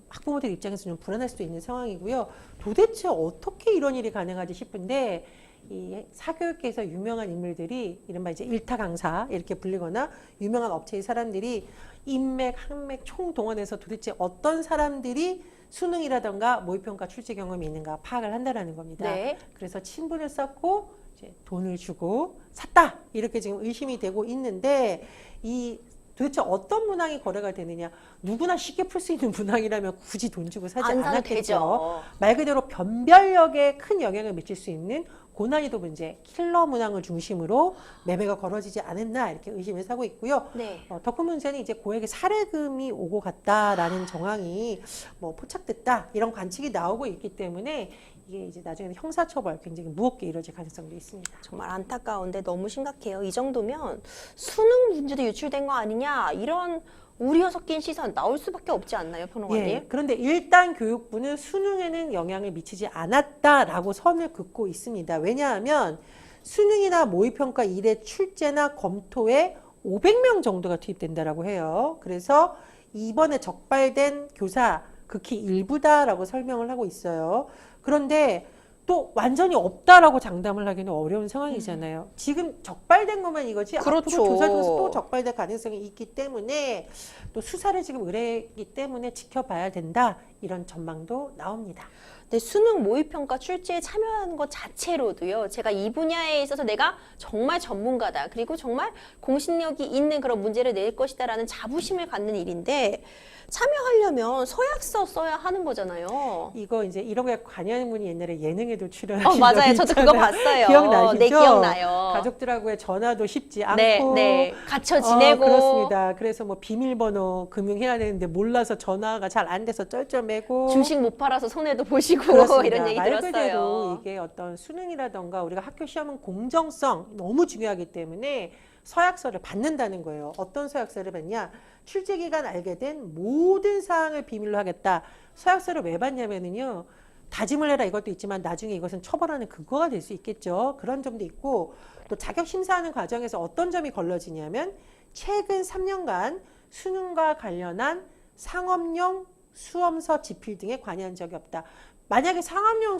학부모들 입장에서 좀 불안할 수도 있는 상황이고요. 도대체 어떻게 이런 일이 가능하지 싶은데 이 사교육계에서 유명한 인물들이 이른바 이제 일타 강사 이렇게 불리거나 유명한 업체의 사람들이 인맥, 학맥 총동원해서 도대체 어떤 사람들이 수능이라던가 모의평가 출제 경험이 있는가 파악을 한다라는 겁니다. 네. 그래서 친분을 쌓고 이제 돈을 주고 샀다 이렇게 지금 의심이 되고 있는데 이 도대체 어떤 문항이 거래가 되느냐. 누구나 쉽게 풀 수 있는 문항이라면 굳이 돈 주고 사지 안 사도 않았겠죠. 되죠. 말 그대로 변별력에 큰 영향을 미칠 수 있는 고난이도 문제, 킬러 문항을 중심으로 매매가 걸어지지 않았나 이렇게 의심을 사고 있고요. 네. 더 큰 문제는 이제 고액의 살해금이 오고 갔다라는 정황이 포착됐다 이런 관측이 나오고 있기 때문에 이게 이제 나중에는 형사처벌 굉장히 무겁게 이루어질 가능성도 있습니다. 정말 안타까운데 너무 심각해요. 이 정도면 수능 문제도 유출된 거 아니냐 이런 우려 섞인 시선 나올 수밖에 없지 않나요, 평론가님? 예, 그런데 일단 교육부는 수능에는 영향을 미치지 않았다라고 선을 긋고 있습니다. 왜냐하면 수능이나 모의평가 1회 출제나 검토에 500명 정도가 투입된다라고 해요. 그래서 이번에 적발된 교사 극히 일부다라고 설명을 하고 있어요. 그런데 또 완전히 없다라고 장담을 하기는 어려운 상황이잖아요. 지금 적발된 것만 이거지 그렇죠. 앞으로 조사 중에서 또 적발될 가능성이 있기 때문에 또 수사를 지금 의뢰했기 때문에 지켜봐야 된다 이런 전망도 나옵니다. 네, 수능 모의평가 출제에 참여하는 것 자체로도요. 제가 이 분야에 있어서 내가 정말 전문가다. 그리고 정말 공신력이 있는 그런 문제를 낼 것이다라는 자부심을 갖는 일인데 참여하려면 서약서 써야 하는 거잖아요. 이거 이제 이런 거에 관여하는 분이 옛날에 예능에 예능에도 출연하신 맞아요. 적이 저도 있잖아요. 그거 봤어요. 기억나시죠? 네, 기억나요. 가족들하고의 전화도 쉽지 않고 네, 네. 갇혀 지내고. 그렇습니다. 그래서 뭐 비밀번호 금융해야 되는데 몰라서 전화가 잘 안 돼서 쩔쩔매고 주식 못 팔아서 손해도 보시고 그렇습니다. 이런 얘기 말 들었어요. 그대로 이게 어떤 수능이라던가 우리가 학교 시험은 공정성 너무 중요하기 때문에 서약서를 받는다는 거예요. 어떤 서약서를 받냐? 출제기간 알게 된 모든 사항을 비밀로 하겠다. 서약서를 왜 받냐면요. 다짐을 해라 이것도 있지만 나중에 이것은 처벌하는 근거가 될 수 있겠죠. 그런 점도 있고 또 자격 심사하는 과정에서 어떤 점이 걸러지냐면 최근 3년간 수능과 관련한 상업용 수험서 집필 등에 관여한 적이 없다. 만약에 상업용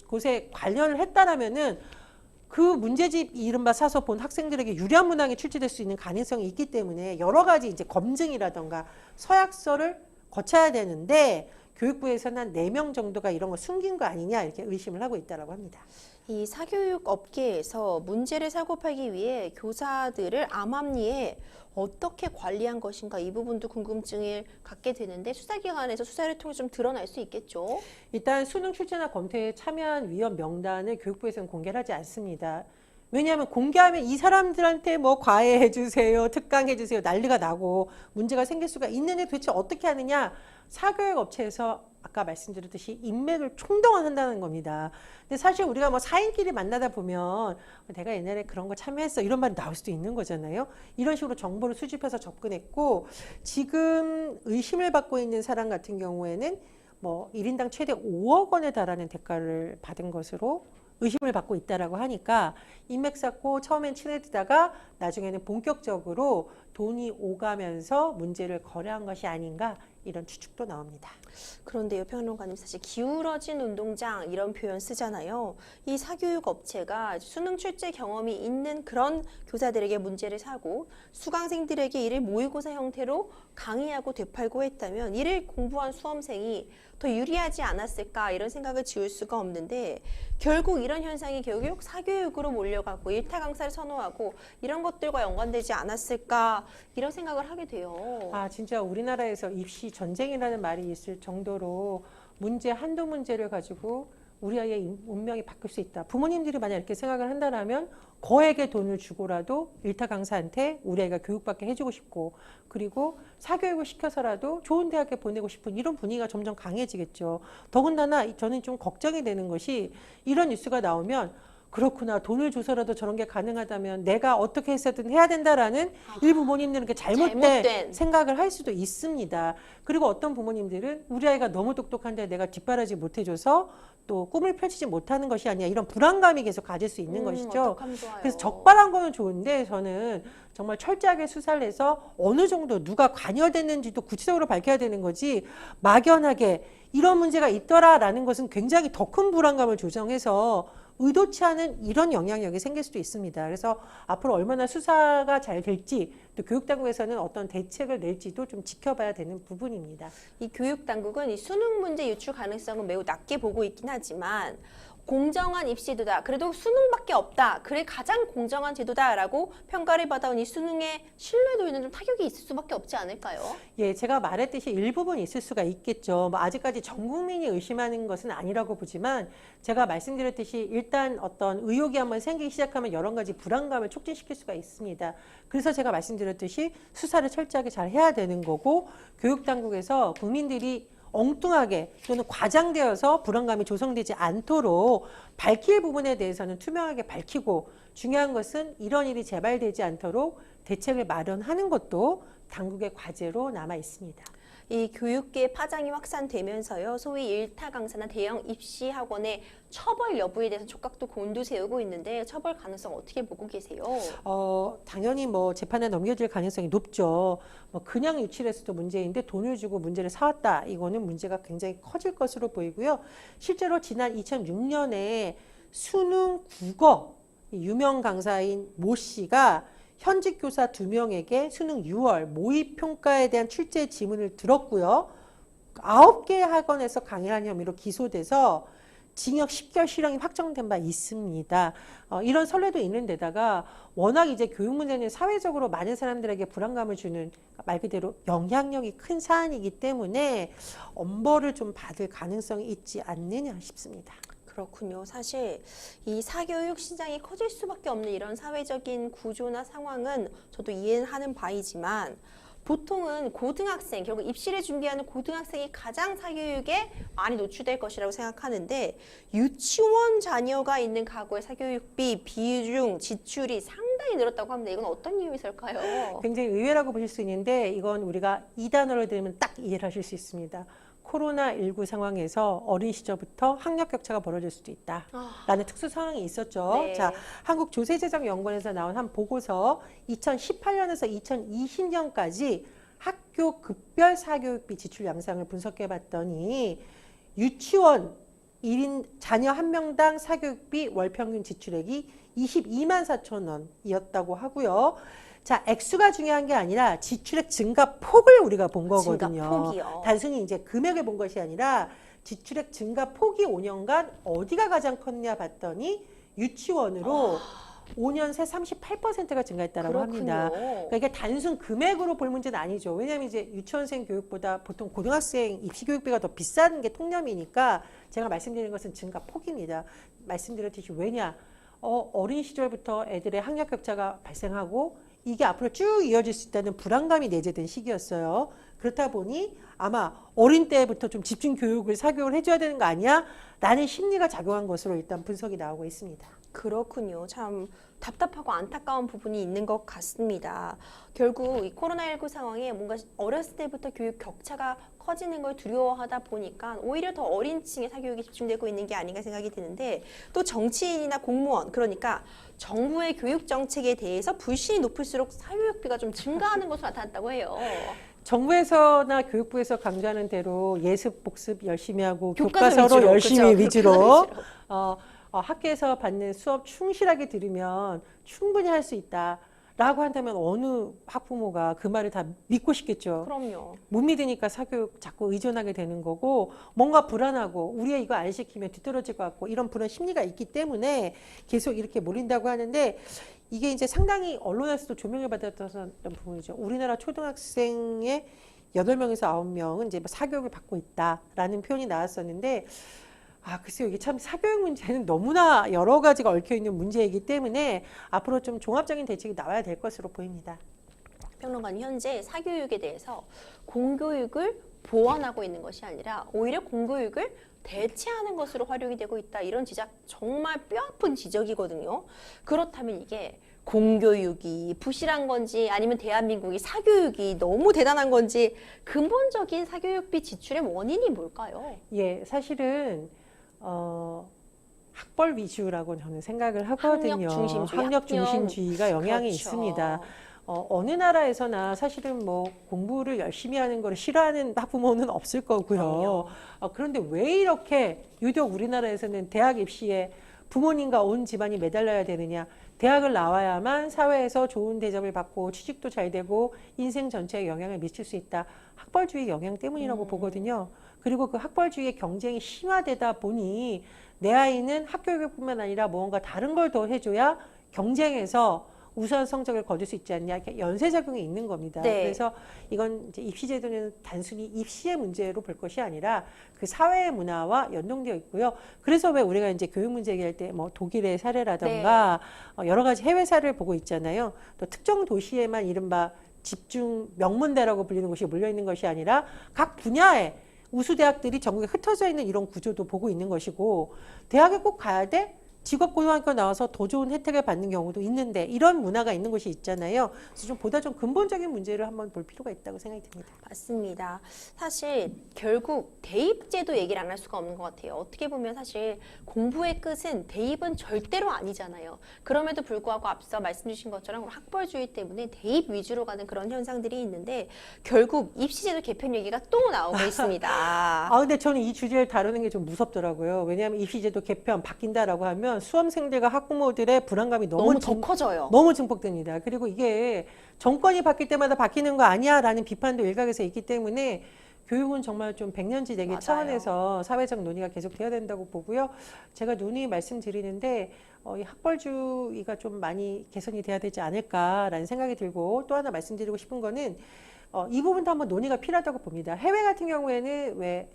곳에 관련을 했다라면은 그 문제집 이른바 사서 본 학생들에게 유리한 문항이 출제될 수 있는 가능성이 있기 때문에 여러 가지 이제 검증이라던가 서약서를 거쳐야 되는데 교육부에서는 한 4명 정도가 이런 거 숨긴 거 아니냐 이렇게 의심을 하고 있다고 합니다. 이 사교육 업계에서 문제를 사고 팔기 위해 교사들을 암암리에 어떻게 관리한 것인가 이 부분도 궁금증을 갖게 되는데 수사기관에서 수사를 통해 좀 드러날 수 있겠죠. 일단 수능 출제나 검토에 참여한 위원 명단을 교육부에서는 공개를 하지 않습니다. 왜냐하면 공개하면 이 사람들한테 뭐 과외해 주세요, 특강해 주세요 난리가 나고 문제가 생길 수가 있는데 도대체 어떻게 하느냐. 사교육 업체에서 아까 말씀드렸듯이 인맥을 총동원한다는 겁니다. 근데 사실 우리가 뭐 사인끼리 만나다 보면 내가 옛날에 그런 거 참여했어 이런 말이 나올 수도 있는 거잖아요. 이런 식으로 정보를 수집해서 접근했고 지금 의심을 받고 있는 사람 같은 경우에는 뭐 1인당 최대 5억 원에 달하는 대가를 받은 것으로 의심을 받고 있다라고 하니까 인맥 쌓고 처음엔 친해지다가 나중에는 본격적으로 돈이 오가면서 문제를 거래한 것이 아닌가 이런 추측도 나옵니다. 그런데요, 평론가님 사실 기울어진 운동장 이런 표현 쓰잖아요. 이 사교육 업체가 수능 출제 경험이 있는 그런 교사들에게 문제를 사고 수강생들에게 이를 모의고사 형태로 강의하고 되팔고 했다면 이를 공부한 수험생이 더 유리하지 않았을까 이런 생각을 지울 수가 없는데 결국 이런 현상이 결국 사교육으로 몰려가고 일타 강사를 선호하고 이런 것들과 연관되지 않았을까 이런 생각을 하게 돼요. 아 진짜 우리나라에서 입시 전쟁이라는 말이 있을 정도로 한두 문제를 가지고 우리 아이의 운명이 바뀔 수 있다. 부모님들이 만약 이렇게 생각을 한다면 거액의 돈을 주고라도 일타 강사한테 우리 아이가 교육받게 해주고 싶고 그리고 사교육을 시켜서라도 좋은 대학에 보내고 싶은 이런 분위기가 점점 강해지겠죠. 더군다나 저는 좀 걱정이 되는 것이 이런 뉴스가 나오면 그렇구나. 돈을 줘서라도 저런 게 가능하다면 내가 어떻게 해서든 해야 된다라는 일부 부모님들은 잘못된 생각을 할 수도 있습니다. 그리고 어떤 부모님들은 우리 아이가 너무 똑똑한데 내가 뒷바라지 못해줘서 또 꿈을 펼치지 못하는 것이 아니야. 이런 불안감이 계속 가질 수 있는 것이죠. 그래서 적발한 거는 좋은데 저는 정말 철저하게 수사를 해서 어느 정도 누가 관여됐는지도 구체적으로 밝혀야 되는 거지 막연하게 이런 문제가 있더라라는 것은 굉장히 더 큰 불안감을 조성해서 의도치 않은 이런 영향력이 생길 수도 있습니다. 그래서 앞으로 얼마나 수사가 잘 될지 또 교육당국에서는 어떤 대책을 낼지도 좀 지켜봐야 되는 부분입니다. 이 교육당국은 이 수능 문제 유출 가능성은 매우 낮게 보고 있긴 하지만 공정한 입시제도다. 그래도 수능밖에 없다. 그래 가장 공정한 제도다라고 평가를 받아온 이 수능의 신뢰도에는 좀 타격이 있을 수밖에 없지 않을까요? 예, 제가 말했듯이 일부분 있을 수가 있겠죠. 뭐 아직까지 전 국민이 의심하는 것은 아니라고 보지만 제가 말씀드렸듯이 일단 어떤 의혹이 한번 생기기 시작하면 여러 가지 불안감을 촉진시킬 수가 있습니다. 그래서 제가 말씀드렸듯이 수사를 철저하게 잘 해야 되는 거고 교육당국에서 국민들이 엉뚱하게 또는 과장되어서 불안감이 조성되지 않도록 밝힐 부분에 대해서는 투명하게 밝히고 중요한 것은 이런 일이 재발되지 않도록 대책을 마련하는 것도 당국의 과제로 남아 있습니다. 이 교육계 파장이 확산되면서요. 소위 일타 강사나 대형 입시 학원의 처벌 여부에 대해서 촉각도 곤두세우고 있는데 처벌 가능성 어떻게 보고 계세요? 당연히 뭐 재판에 넘겨질 가능성이 높죠. 뭐 그냥 유출했어도 문제인데 돈을 주고 문제를 사왔다. 이거는 문제가 굉장히 커질 것으로 보이고요. 실제로 지난 2006년에 수능 국어 유명 강사인 모 씨가 현직 교사 2명에게 수능 6월 모의평가에 대한 출제 지문을 들었고요. 9개 학원에서 강의한 혐의로 기소돼서 징역 10개월 실형이 확정된 바 있습니다. 이런 선례도 있는 데다가 워낙 이제 교육 문제는 사회적으로 많은 사람들에게 불안감을 주는 말 그대로 영향력이 큰 사안이기 때문에 엄벌을 좀 받을 가능성이 있지 않느냐 싶습니다. 그렇군요. 사실 이 사교육 시장이 커질 수밖에 없는 이런 사회적인 구조나 상황은 저도 이해하는 바이지만 보통은 고등학생, 결국 입시를 준비하는 고등학생이 가장 사교육에 많이 노출될 것이라고 생각하는데 유치원 자녀가 있는 가구의 사교육비 비중, 지출이 상당히 늘었다고 합니다. 이건 어떤 이유가 있을까요? 굉장히 의외라고 보실 수 있는데 이건 우리가 2단어를 들으면 딱 이해를 하실 수 있습니다. 코로나19 상황에서 어린 시절부터 학력 격차가 벌어질 수도 있다라는 특수 상황이 있었죠. 네. 자, 한국조세재정연구원에서 나온 한 보고서 2018년에서 2020년까지 학교 급별 사교육비 지출 양상을 분석해 봤더니 유치원 1인 자녀 1명당 사교육비 월 평균 지출액이 22만 4천 원이었다고 하고요. 자, 액수가 중요한 게 아니라 지출액 증가 폭을 우리가 본 거거든요. 증가 폭이요. 단순히 이제 금액을 본 것이 아니라 지출액 증가 폭이 5년간 어디가 가장 컸냐 봤더니 유치원으로 5년 새 38%가 증가했다라고 합니다. 그러니까 이게 단순 금액으로 볼 문제는 아니죠. 왜냐하면 이제 유치원생 교육보다 보통 고등학생 입시 교육비가 더 비싼 게 통념이니까 제가 말씀드리는 것은 증가 폭입니다. 말씀드렸듯이 왜냐? 어린 시절부터 애들의 학력 격차가 발생하고 이게 앞으로 쭉 이어질 수 있다는 불안감이 내재된 시기였어요. 그렇다 보니 아마 어린 때부터 좀 집중 교육을 사교육을 해줘야 되는 거 아니야? 라는 심리가 작용한 것으로 일단 분석이 나오고 있습니다. 그렇군요. 참 답답하고 안타까운 부분이 있는 것 같습니다. 결국 이 코로나19 상황에 뭔가 어렸을 때부터 교육 격차가 커지는 걸 두려워하다 보니까 오히려 더 어린 층의 사교육이 집중되고 있는 게 아닌가 생각이 드는데 또 정치인이나 공무원, 그러니까 정부의 교육 정책에 대해서 불신이 높을수록 사교육비가 좀 증가하는 것으로 나타났다고 해요. 정부에서나 교육부에서 강조하는 대로 예습, 복습 열심히 하고 교과서 교과서로 위주로, 열심히 그렇죠. 위주로 교과서 위주로. 학교에서 받는 수업 충실하게 들으면 충분히 할 수 있다라고 한다면 어느 학부모가 그 말을 다 믿고 싶겠죠. 그럼요. 못 믿으니까 사교육 자꾸 의존하게 되는 거고 뭔가 불안하고 우리가 이거 안 시키면 뒤떨어질 것 같고 이런 불안 심리가 있기 때문에 계속 이렇게 몰린다고 하는데 이게 이제 상당히 언론에서도 조명을 받았던 부분이죠. 우리나라 초등학생의 8명에서 9명은 이제 사교육을 받고 있다라는 표현이 나왔었는데 글쎄요. 이게 참 사교육 문제는 너무나 여러 가지가 얽혀있는 문제이기 때문에 앞으로 좀 종합적인 대책이 나와야 될 것으로 보입니다. 평론가는 현재 사교육에 대해서 공교육을 보완하고 있는 것이 아니라 오히려 공교육을 대체하는 것으로 활용이 되고 있다. 이런 지적 정말 뼈아픈 지적이거든요. 그렇다면 이게 공교육이 부실한 건지 아니면 대한민국이 사교육이 너무 대단한 건지 근본적인 사교육비 지출의 원인이 뭘까요? 예, 사실은 학벌 위주라고 저는 생각을 하거든요. 학력 중심주의가 영향이 그렇죠. 있습니다. 어느 나라에서나 사실은 뭐 공부를 열심히 하는 걸 싫어하는 학부모는 없을 거고요. 그런데 왜 이렇게 유독 우리나라에서는 대학 입시에 부모님과 온 집안이 매달려야 되느냐. 대학을 나와야만 사회에서 좋은 대접을 받고 취직도 잘 되고 인생 전체에 영향을 미칠 수 있다. 학벌주의 영향 때문이라고 보거든요. 그리고 그 학벌주의의 경쟁이 심화되다 보니 내 아이는 학교교육뿐만 아니라 무언가 다른 걸 더 해줘야 경쟁에서 우수한 성적을 거둘 수 있지 않냐, 이렇게 연쇄작용이 있는 겁니다. 네. 그래서 이건 이제 입시제도는 단순히 입시의 문제로 볼 것이 아니라 그 사회의 문화와 연동되어 있고요. 그래서 왜 우리가 이제 교육 문제 얘기할 때 뭐 독일의 사례라던가 여러 가지 해외 사례를 보고 있잖아요. 또 특정 도시에만 이른바 집중 명문대라고 불리는 곳이 몰려 있는 것이 아니라 각 분야에 우수 대학들이 전국에 흩어져 있는 이런 구조도 보고 있는 것이고, 대학에 꼭 가야 돼? 직업고등학교 나와서 더 좋은 혜택을 받는 경우도 있는데, 이런 문화가 있는 곳이 있잖아요. 그래서 좀 보다 좀 근본적인 문제를 한번 볼 필요가 있다고 생각이 듭니다. 맞습니다. 사실 결국 대입제도 얘기를 안 할 수가 없는 것 같아요. 어떻게 보면 사실 공부의 끝은 대입은 절대로 아니잖아요. 그럼에도 불구하고 앞서 말씀 주신 것처럼 학벌주의 때문에 대입 위주로 가는 그런 현상들이 있는데 결국 입시제도 개편 얘기가 또 나오고 있습니다. 근데 저는 이 주제를 다루는 게 좀 무섭더라고요. 왜냐하면 입시제도 개편 바뀐다라고 하면 수험생들과 학부모들의 불안감이 너무 더 커져요. 너무 증폭됩니다. 그리고 이게 정권이 바뀔 때마다 바뀌는 거 아니야라는 비판도 일각에서 있기 때문에 교육은 정말 좀 백년지대기 맞아요. 차원에서 사회적 논의가 계속돼야 된다고 보고요. 제가 누누이 말씀드리는데 이 학벌주의가 좀 많이 개선이 돼야 되지 않을까라는 생각이 들고, 또 하나 말씀드리고 싶은 거는 이 부분도 한번 논의가 필요하다고 봅니다. 해외 같은 경우에는 왜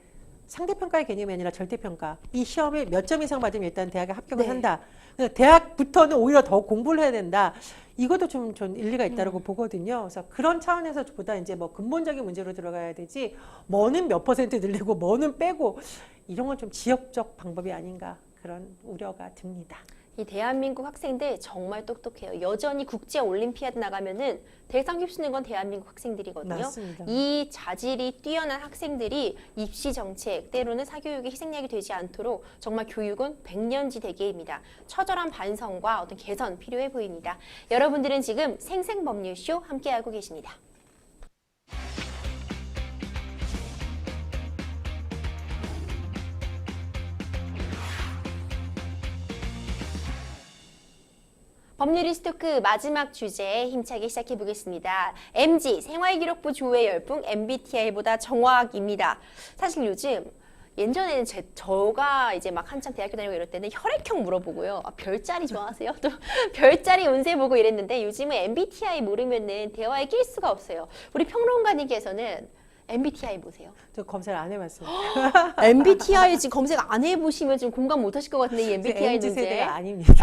상대평가의 개념이 아니라 절대평가. 이 시험을 몇 점 이상 받으면 일단 대학에 합격을 네. 한다. 그래서 대학부터는 오히려 더 공부를 해야 된다. 이것도 좀 일리가 있다고 보거든요. 그래서 그런 차원에서 보다 이제 뭐 근본적인 문제로 들어가야 되지, 뭐는 몇 % 늘리고 뭐는 빼고 이런 건 좀 지역적 방법이 아닌가, 그런 우려가 듭니다. 이 대한민국 학생들 정말 똑똑해요. 여전히 국제 올림피아드 나가면은 대상 휩쓰는 건 대한민국 학생들이거든요. 맞습니다. 이 자질이 뛰어난 학생들이 입시 정책, 때로는 사교육의 희생양이 되지 않도록 정말 교육은 백년지 대계입니다. 처절한 반성과 어떤 개선 필요해 보입니다. 여러분들은 지금 생생법률쇼 함께하고 계십니다. 법률리스토크 마지막 주제 힘차게 시작해 보겠습니다. MG 생활기록부 조회 열풍 MBTI보다 정확입니다. 사실 요즘 예전에는 저가 이제 막 한참 대학교 다니고 이럴 때는 혈액형 물어보고요. 아, 별자리 좋아하세요? 또 별자리 운세 보고 이랬는데 요즘은 MBTI 모르면은 대화에 낄 수가 없어요. 우리 평론가님께서는 MBTI 보세요. 저 검사를 안 해봤습니다. MBTI 지금 검색 안 해보시면 좀 공감 못하실 것 같은데 이 MBTI MZ 문제. 세대가 아닙니다.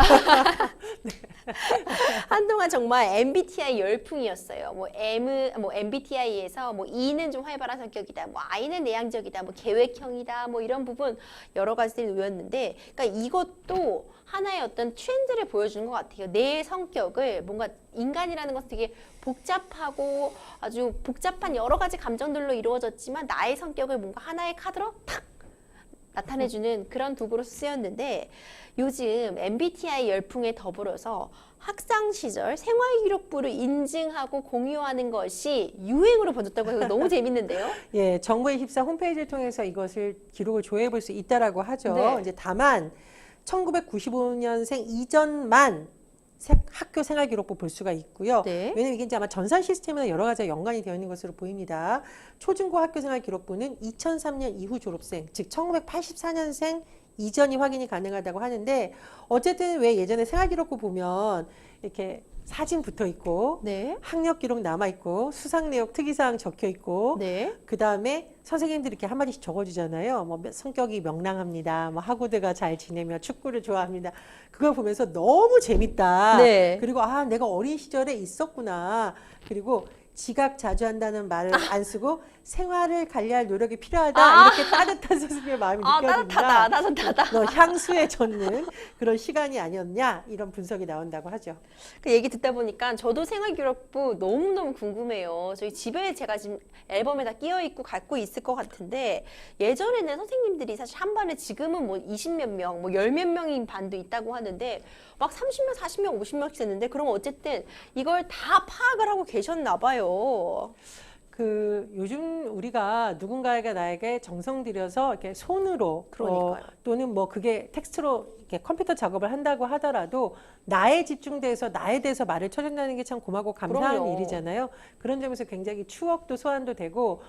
한동안 정말 MBTI 열풍이었어요. 뭐 MBTI에서 뭐 E는 좀 활발한 성격이다, 뭐 I는 내향적이다, 뭐 계획형이다, 뭐 이런 부분 여러 가지들이 놓였는데, 그러니까 이것도 하나의 어떤 트렌드를 보여주는 것 같아요. 내 성격을 뭔가 인간이라는 것은 되게 복잡하고 아주 복잡한 여러 가지 감정들로 이루어졌지만 나의 성격을 뭔가 하나의 카드로 탁 나타내주는 그런 도구로 쓰였는데, 요즘 MBTI 열풍에 더불어서 학창 시절 생활기록부를 인증하고 공유하는 것이 유행으로 번졌다고 해서 너무 재밌는데요. 예, 정부24 홈페이지를 통해서 이것을 기록을 조회해 볼 수 있다라고 하죠. 네. 이제 다만 1995년생 이전만 학교 생활기록부 볼 수가 있고요. 네. 왜냐면 이게 이제 아마 전산 시스템이나 여러 가지가 연관이 되어 있는 것으로 보입니다. 초중고 학교 생활기록부는 2003년 이후 졸업생, 즉 1984년생 이전이 확인이 가능하다고 하는데, 어쨌든 왜 예전에 생활기록부 보면 이렇게 사진 붙어 있고, 네. 학력 기록 남아 있고, 수상 내역 특이사항 적혀 있고, 네. 그 다음에 선생님들이 이렇게 한마디씩 적어주잖아요. 뭐 성격이 명랑합니다. 뭐 학우들과 잘 지내며 축구를 좋아합니다. 그걸 보면서 너무 재밌다. 네. 그리고 아, 내가 어린 시절에 있었구나. 그리고 지각 자주 한다는 말을 안 쓰고 생활을 관리할 노력이 필요하다. 이렇게 따뜻한 스승의 마음이 느껴진다. 따뜻하다. 너 향수에 젖는 그런 시간이 아니었냐, 이런 분석이 나온다고 하죠. 그 얘기 듣다 보니까 저도 생활기록부 너무너무 궁금해요. 저희 집에 제가 지금 앨범에다 끼어 있고 갖고 있을 것 같은데, 예전에는 선생님들이 사실 한 반에 지금은 뭐 20몇 명, 뭐 10몇 명인 반도 있다고 하는데 막 30명, 40명, 50명씩 됐는데, 그럼 어쨌든 이걸 다 파악을 하고 계셨나 봐요. 그 요즘 우리가 누군가가 나에게 정성 들여서 이렇게 손으로 그러니까요. 또는 뭐 그게 텍스트로 이렇게 컴퓨터 작업을 한다고 하더라도 나에 집중돼서 나에 대해서 말을 쳐준다는 게 참 고맙고 감사한 그럼요. 일이잖아요. 그런 점에서 굉장히 추억도 소환도 되고,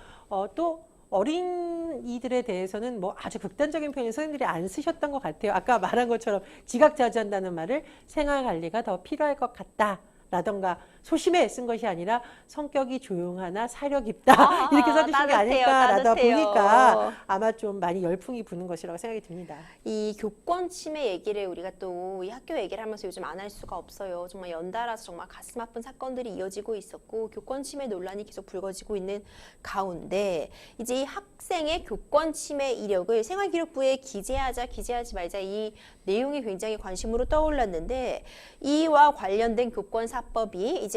또 어린이들에 대해서는 뭐 아주 극단적인 표현을 선생님들이 안 쓰셨던 것 같아요. 아까 말한 것처럼 지각자주한다는 말을 생활 관리가 더 필요할 것 같다 라던가, 소심해 쓴 것이 아니라 성격이 조용하나 사려 깊다 이렇게 써주신 게 아닐까라다 따뜻해요. 보니까 아마 좀 많이 열풍이 부는 것이라고 생각이 듭니다. 이 교권 침해 얘기를 우리가 또 이 학교 얘기를 하면서 요즘 안 할 수가 없어요. 정말 연달아서 정말 가슴 아픈 사건들이 이어지고 있었고, 교권 침해 논란이 계속 불거지고 있는 가운데, 이제 이 학생의 교권 침해 이력을 생활기록부에 기재하지 말자, 이 내용이 굉장히 관심으로 떠올랐는데, 이와 관련된 교권사법이 이제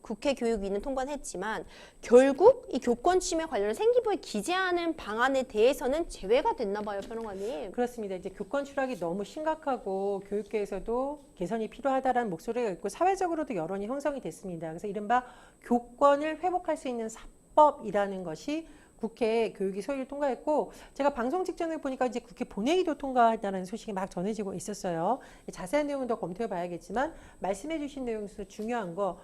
국회 교육위는 통과했지만 결국 이 교권 침해 관련한 생기부에 기재하는 방안에 대해서는 제외가 됐나 봐요, 평론가님. 그렇습니다. 이제 교권 추락이 너무 심각하고 교육계에서도 개선이 필요하다라는 목소리가 있고, 사회적으로도 여론이 형성이 됐습니다. 그래서 이른바 교권을 회복할 수 있는 사법이라는 것이 국회 교육위 소위를 통과했고, 제가 방송 직전에 보니까 이제 국회 본회의도 통과했다는 소식이 막 전해지고 있었어요. 자세한 내용은 더 검토해 봐야겠지만, 말씀해 주신 내용 중에서 중요한 거,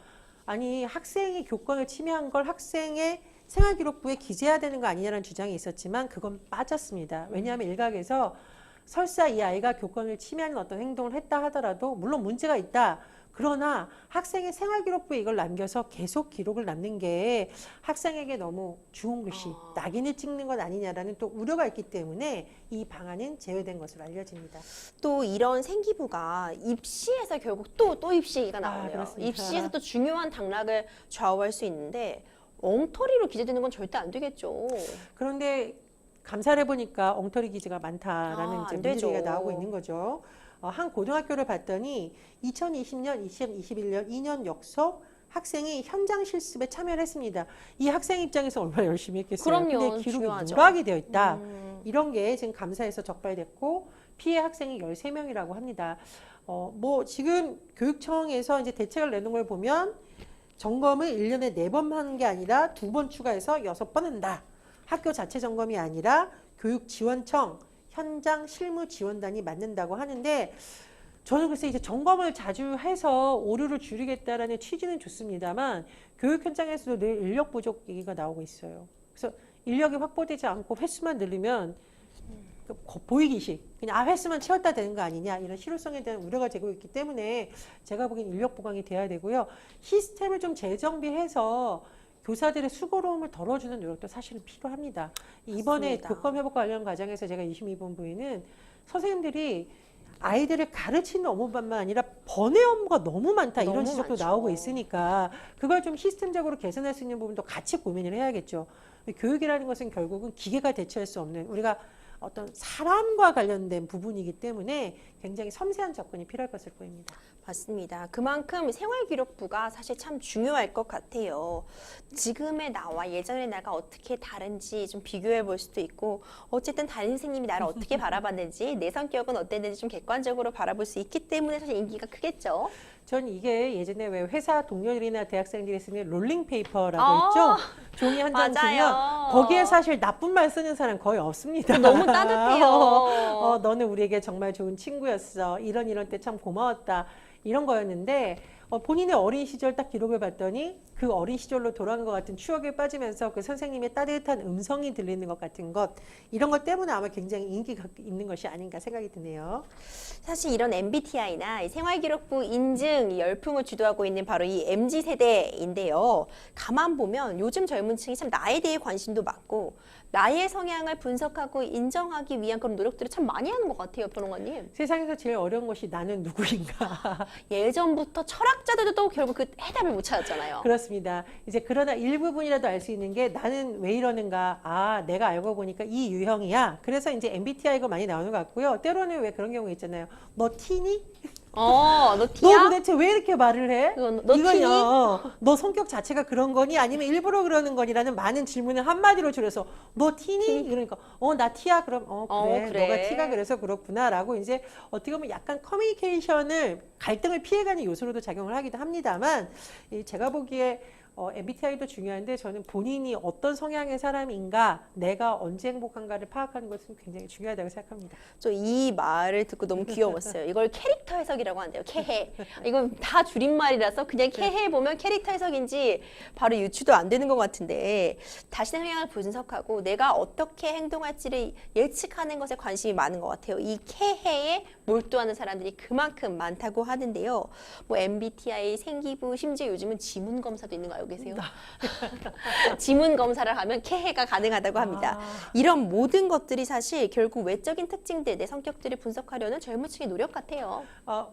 아니 학생이 교권을 침해한 걸 학생의 생활기록부에 기재해야 되는 거 아니냐는 주장이 있었지만 그건 빠졌습니다. 왜냐하면 일각에서 설사 이 아이가 교권을 침해하는 어떤 행동을 했다 하더라도 물론 문제가 있다, 그러나 학생의 생활기록부에 이걸 남겨서 계속 기록을 남는 게 학생에게 너무 주홍 글씨, 낙인을 찍는 것 아니냐라는 또 우려가 있기 때문에 이 방안은 제외된 것으로 알려집니다. 또 이런 생기부가 입시에서 결국 또 입시 얘기가 나오네요. 그렇습니다. 입시에서 또 중요한 당락을 좌우할 수 있는데 엉터리로 기재되는 건 절대 안 되겠죠. 그런데 감사를 해보니까 엉터리 기재가 많다라는 안 이제 되죠. 문제가 나오고 있는 거죠. 한 고등학교를 봤더니 2020년, 2021년 2년 역속 학생이 현장 실습에 참여를 했습니다. 이 학생 입장에서 얼마나 열심히 했겠어요. 그럼요. 근데 기록이 중요하죠. 누락이 되어 있다. 이런 게 지금 감사에서 적발됐고 피해 학생이 13명이라고 합니다. 뭐 지금 교육청에서 이제 대책을 내는 걸 보면 점검을 1년에 4번 하는 게 아니라 2번 추가해서 6번 한다. 학교 자체 점검이 아니라 교육지원청 현장 실무 지원단이 맡는다고 하는데 저는 글쎄 이제 점검을 자주 해서 오류를 줄이겠다라는 취지는 좋습니다만 교육 현장에서도 늘 인력 부족 얘기가 나오고 있어요. 그래서 인력이 확보되지 않고 횟수만 늘리면 보이기식 그냥 횟수만 채웠다 되는 거 아니냐 이런 실효성에 대한 우려가 되고 있기 때문에 제가 보기엔 인력 보강이 돼야 되고요. 시스템을 좀 재정비해서 교사들의 수고로움을 덜어주는 노력도 사실은 필요합니다. 이번에 맞습니다. 교권 회복 관련 과정에서 제가 22번 부에는 선생님들이 아이들을 가르치는 업무뿐만 아니라 번외 업무가 너무 많다 이런 너무 지적도 많죠. 나오고 있으니까 그걸 좀 시스템적으로 개선할 수 있는 부분도 같이 고민을 해야겠죠. 교육이라는 것은 결국은 기계가 대체할 수 없는 우리가 어떤 사람과 관련된 부분이기 때문에 굉장히 섬세한 접근이 필요할 것을 보입니다. 맞습니다. 그만큼 생활기록부가 사실 참 중요할 것 같아요. 지금의 나와 예전의 나가 어떻게 다른지 좀 비교해 볼 수도 있고 어쨌든 다른 선생님이 나를 어떻게 바라봤는지 내 성격은 어땠는지 좀 객관적으로 바라볼 수 있기 때문에 사실 인기가 크겠죠. 전 이게 예전에 왜 회사 동료들이나 대학생들이 쓰는 롤링 페이퍼라고 있죠? 종이 한 장 맞아요. 주면 거기에 사실 나쁜 말 쓰는 사람 거의 없습니다. 너무 따뜻해요. 너는 우리에게 정말 좋은 친구였어. 이런 때 참 고마웠다. 이런 거였는데 본인의 어린 시절 딱 기록을 봤더니 그 어린 시절로 돌아간 것 같은 추억에 빠지면서 그 선생님의 따뜻한 음성이 들리는 것 같은 것 이런 것 때문에 아마 굉장히 인기가 있는 것이 아닌가 생각이 드네요. 사실 이런 MBTI나 생활기록부 인증 열풍을 주도하고 있는 바로 이 MZ세대인데요. 가만 보면 요즘 젊은 층이 참 나에 대해 관심도 많고 나의 성향을 분석하고 인정하기 위한 그런 노력들을 참 많이 하는 것 같아요, 변호사님. 세상에서 제일 어려운 것이 나는 누구인가. 예전부터 철학자들도 또 결국 그 해답을 못 찾았잖아요. 그렇습니다. 이제 그러나 일부분이라도 알 수 있는 게 나는 왜 이러는가. 아, 내가 알고 보니까 이 유형이야. 그래서 이제 MBTI가 많이 나오는 것 같고요. 때로는 왜 그런 경우 있잖아요. 너 T니? 너 너 T야? 도대체 왜 이렇게 말을 해? 너 이거냐. T니? 너 성격 자체가 그런 거니? 아니면 일부러 그러는 거니라는 많은 질문을 한마디로 줄여서 너 T니? 그러니까 나 T야? 그럼 그래. 그래. 너가 T가 그래서 그렇구나 라고 이제 어떻게 보면 약간 커뮤니케이션을 갈등을 피해가는 요소로도 작용을 하기도 합니다만 제가 보기에 MBTI도 중요한데 저는 본인이 어떤 성향의 사람인가 내가 언제 행복한가를 파악하는 것은 굉장히 중요하다고 생각합니다. 저 이 말을 듣고 너무 귀여웠어요. 이걸 캐릭터 해석이라고 한대요. 캐해. 이건 다 줄임말이라서 그냥 캐해 보면 캐릭터 해석인지 바로 유추도 안 되는 것 같은데 자신의 성향을 분석하고 내가 어떻게 행동할지를 예측하는 것에 관심이 많은 것 같아요. 이 캐해에 몰두하는 사람들이 그만큼 많다고 하는데요. 뭐 MBTI, 생기부, 심지어 요즘은 지문 검사도 있는 거 알고 계세요? 지문 검사를 하면 캐해가 가능하다고 합니다. 이런 모든 것들이 사실 결국 외적인 특징들, 내 성격들을 분석하려는 젊은 층의 노력 같아요.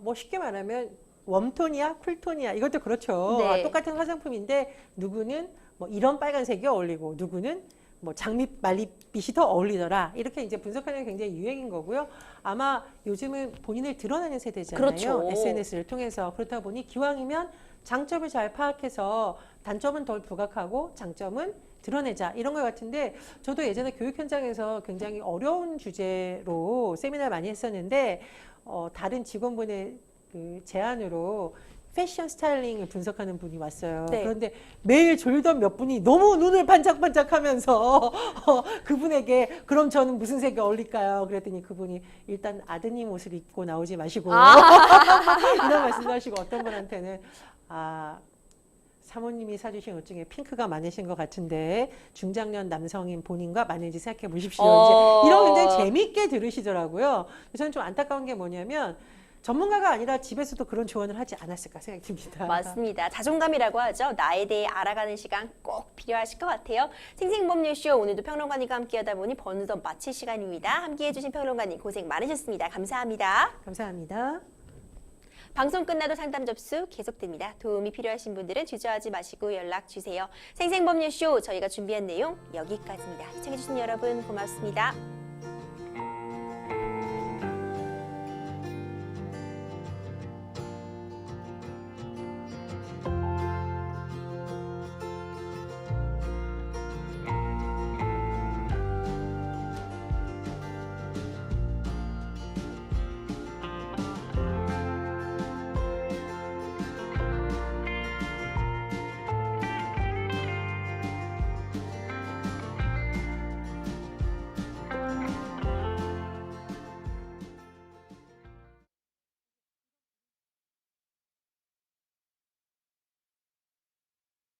뭐 쉽게 말하면 웜톤이야, 쿨톤이야 이것도 그렇죠. 네. 똑같은 화장품인데 누구는 뭐 이런 빨간색이 어울리고 누구는 뭐 장미 말리빛이 더 어울리더라 이렇게 이제 분석하는 게 굉장히 유행인 거고요. 아마 요즘은 본인을 드러내는 세대잖아요. 그렇죠. SNS를 통해서 그렇다 보니 기왕이면 장점을 잘 파악해서 단점은 덜 부각하고 장점은 드러내자 이런 것 같은데 저도 예전에 교육 현장에서 굉장히 어려운 주제로 세미나를 많이 했었는데 다른 직원분의 그 제안으로 패션 스타일링을 분석하는 분이 왔어요. 네. 그런데 매일 졸던 몇 분이 너무 눈을 반짝반짝하면서 그분에게 그럼 저는 무슨 색이 어울릴까요? 그랬더니 그분이 일단 아드님 옷을 입고 나오지 마시고 이런 말씀도 하시고 어떤 분한테는 사모님이 사주신 옷 중에 핑크가 많으신 것 같은데 중장년 남성인 본인과 맞는지 생각해 보십시오. 이제 이런 굉장히 재미있게 들으시더라고요. 저는 좀 안타까운 게 뭐냐면 전문가가 아니라 집에서도 그런 조언을 하지 않았을까 생각이 듭니다. 맞습니다. 자존감이라고 하죠. 나에 대해 알아가는 시간 꼭 필요하실 것 같아요. 생생법률쇼 오늘도 평론가님과 함께하다 보니 어느덧 마칠 시간입니다. 함께해주신 평론가님 고생 많으셨습니다. 감사합니다. 감사합니다. 방송 끝나도 상담 접수 계속됩니다. 도움이 필요하신 분들은 주저하지 마시고 연락 주세요. 생생법률쇼 저희가 준비한 내용 여기까지입니다. 시청해주신 여러분 고맙습니다.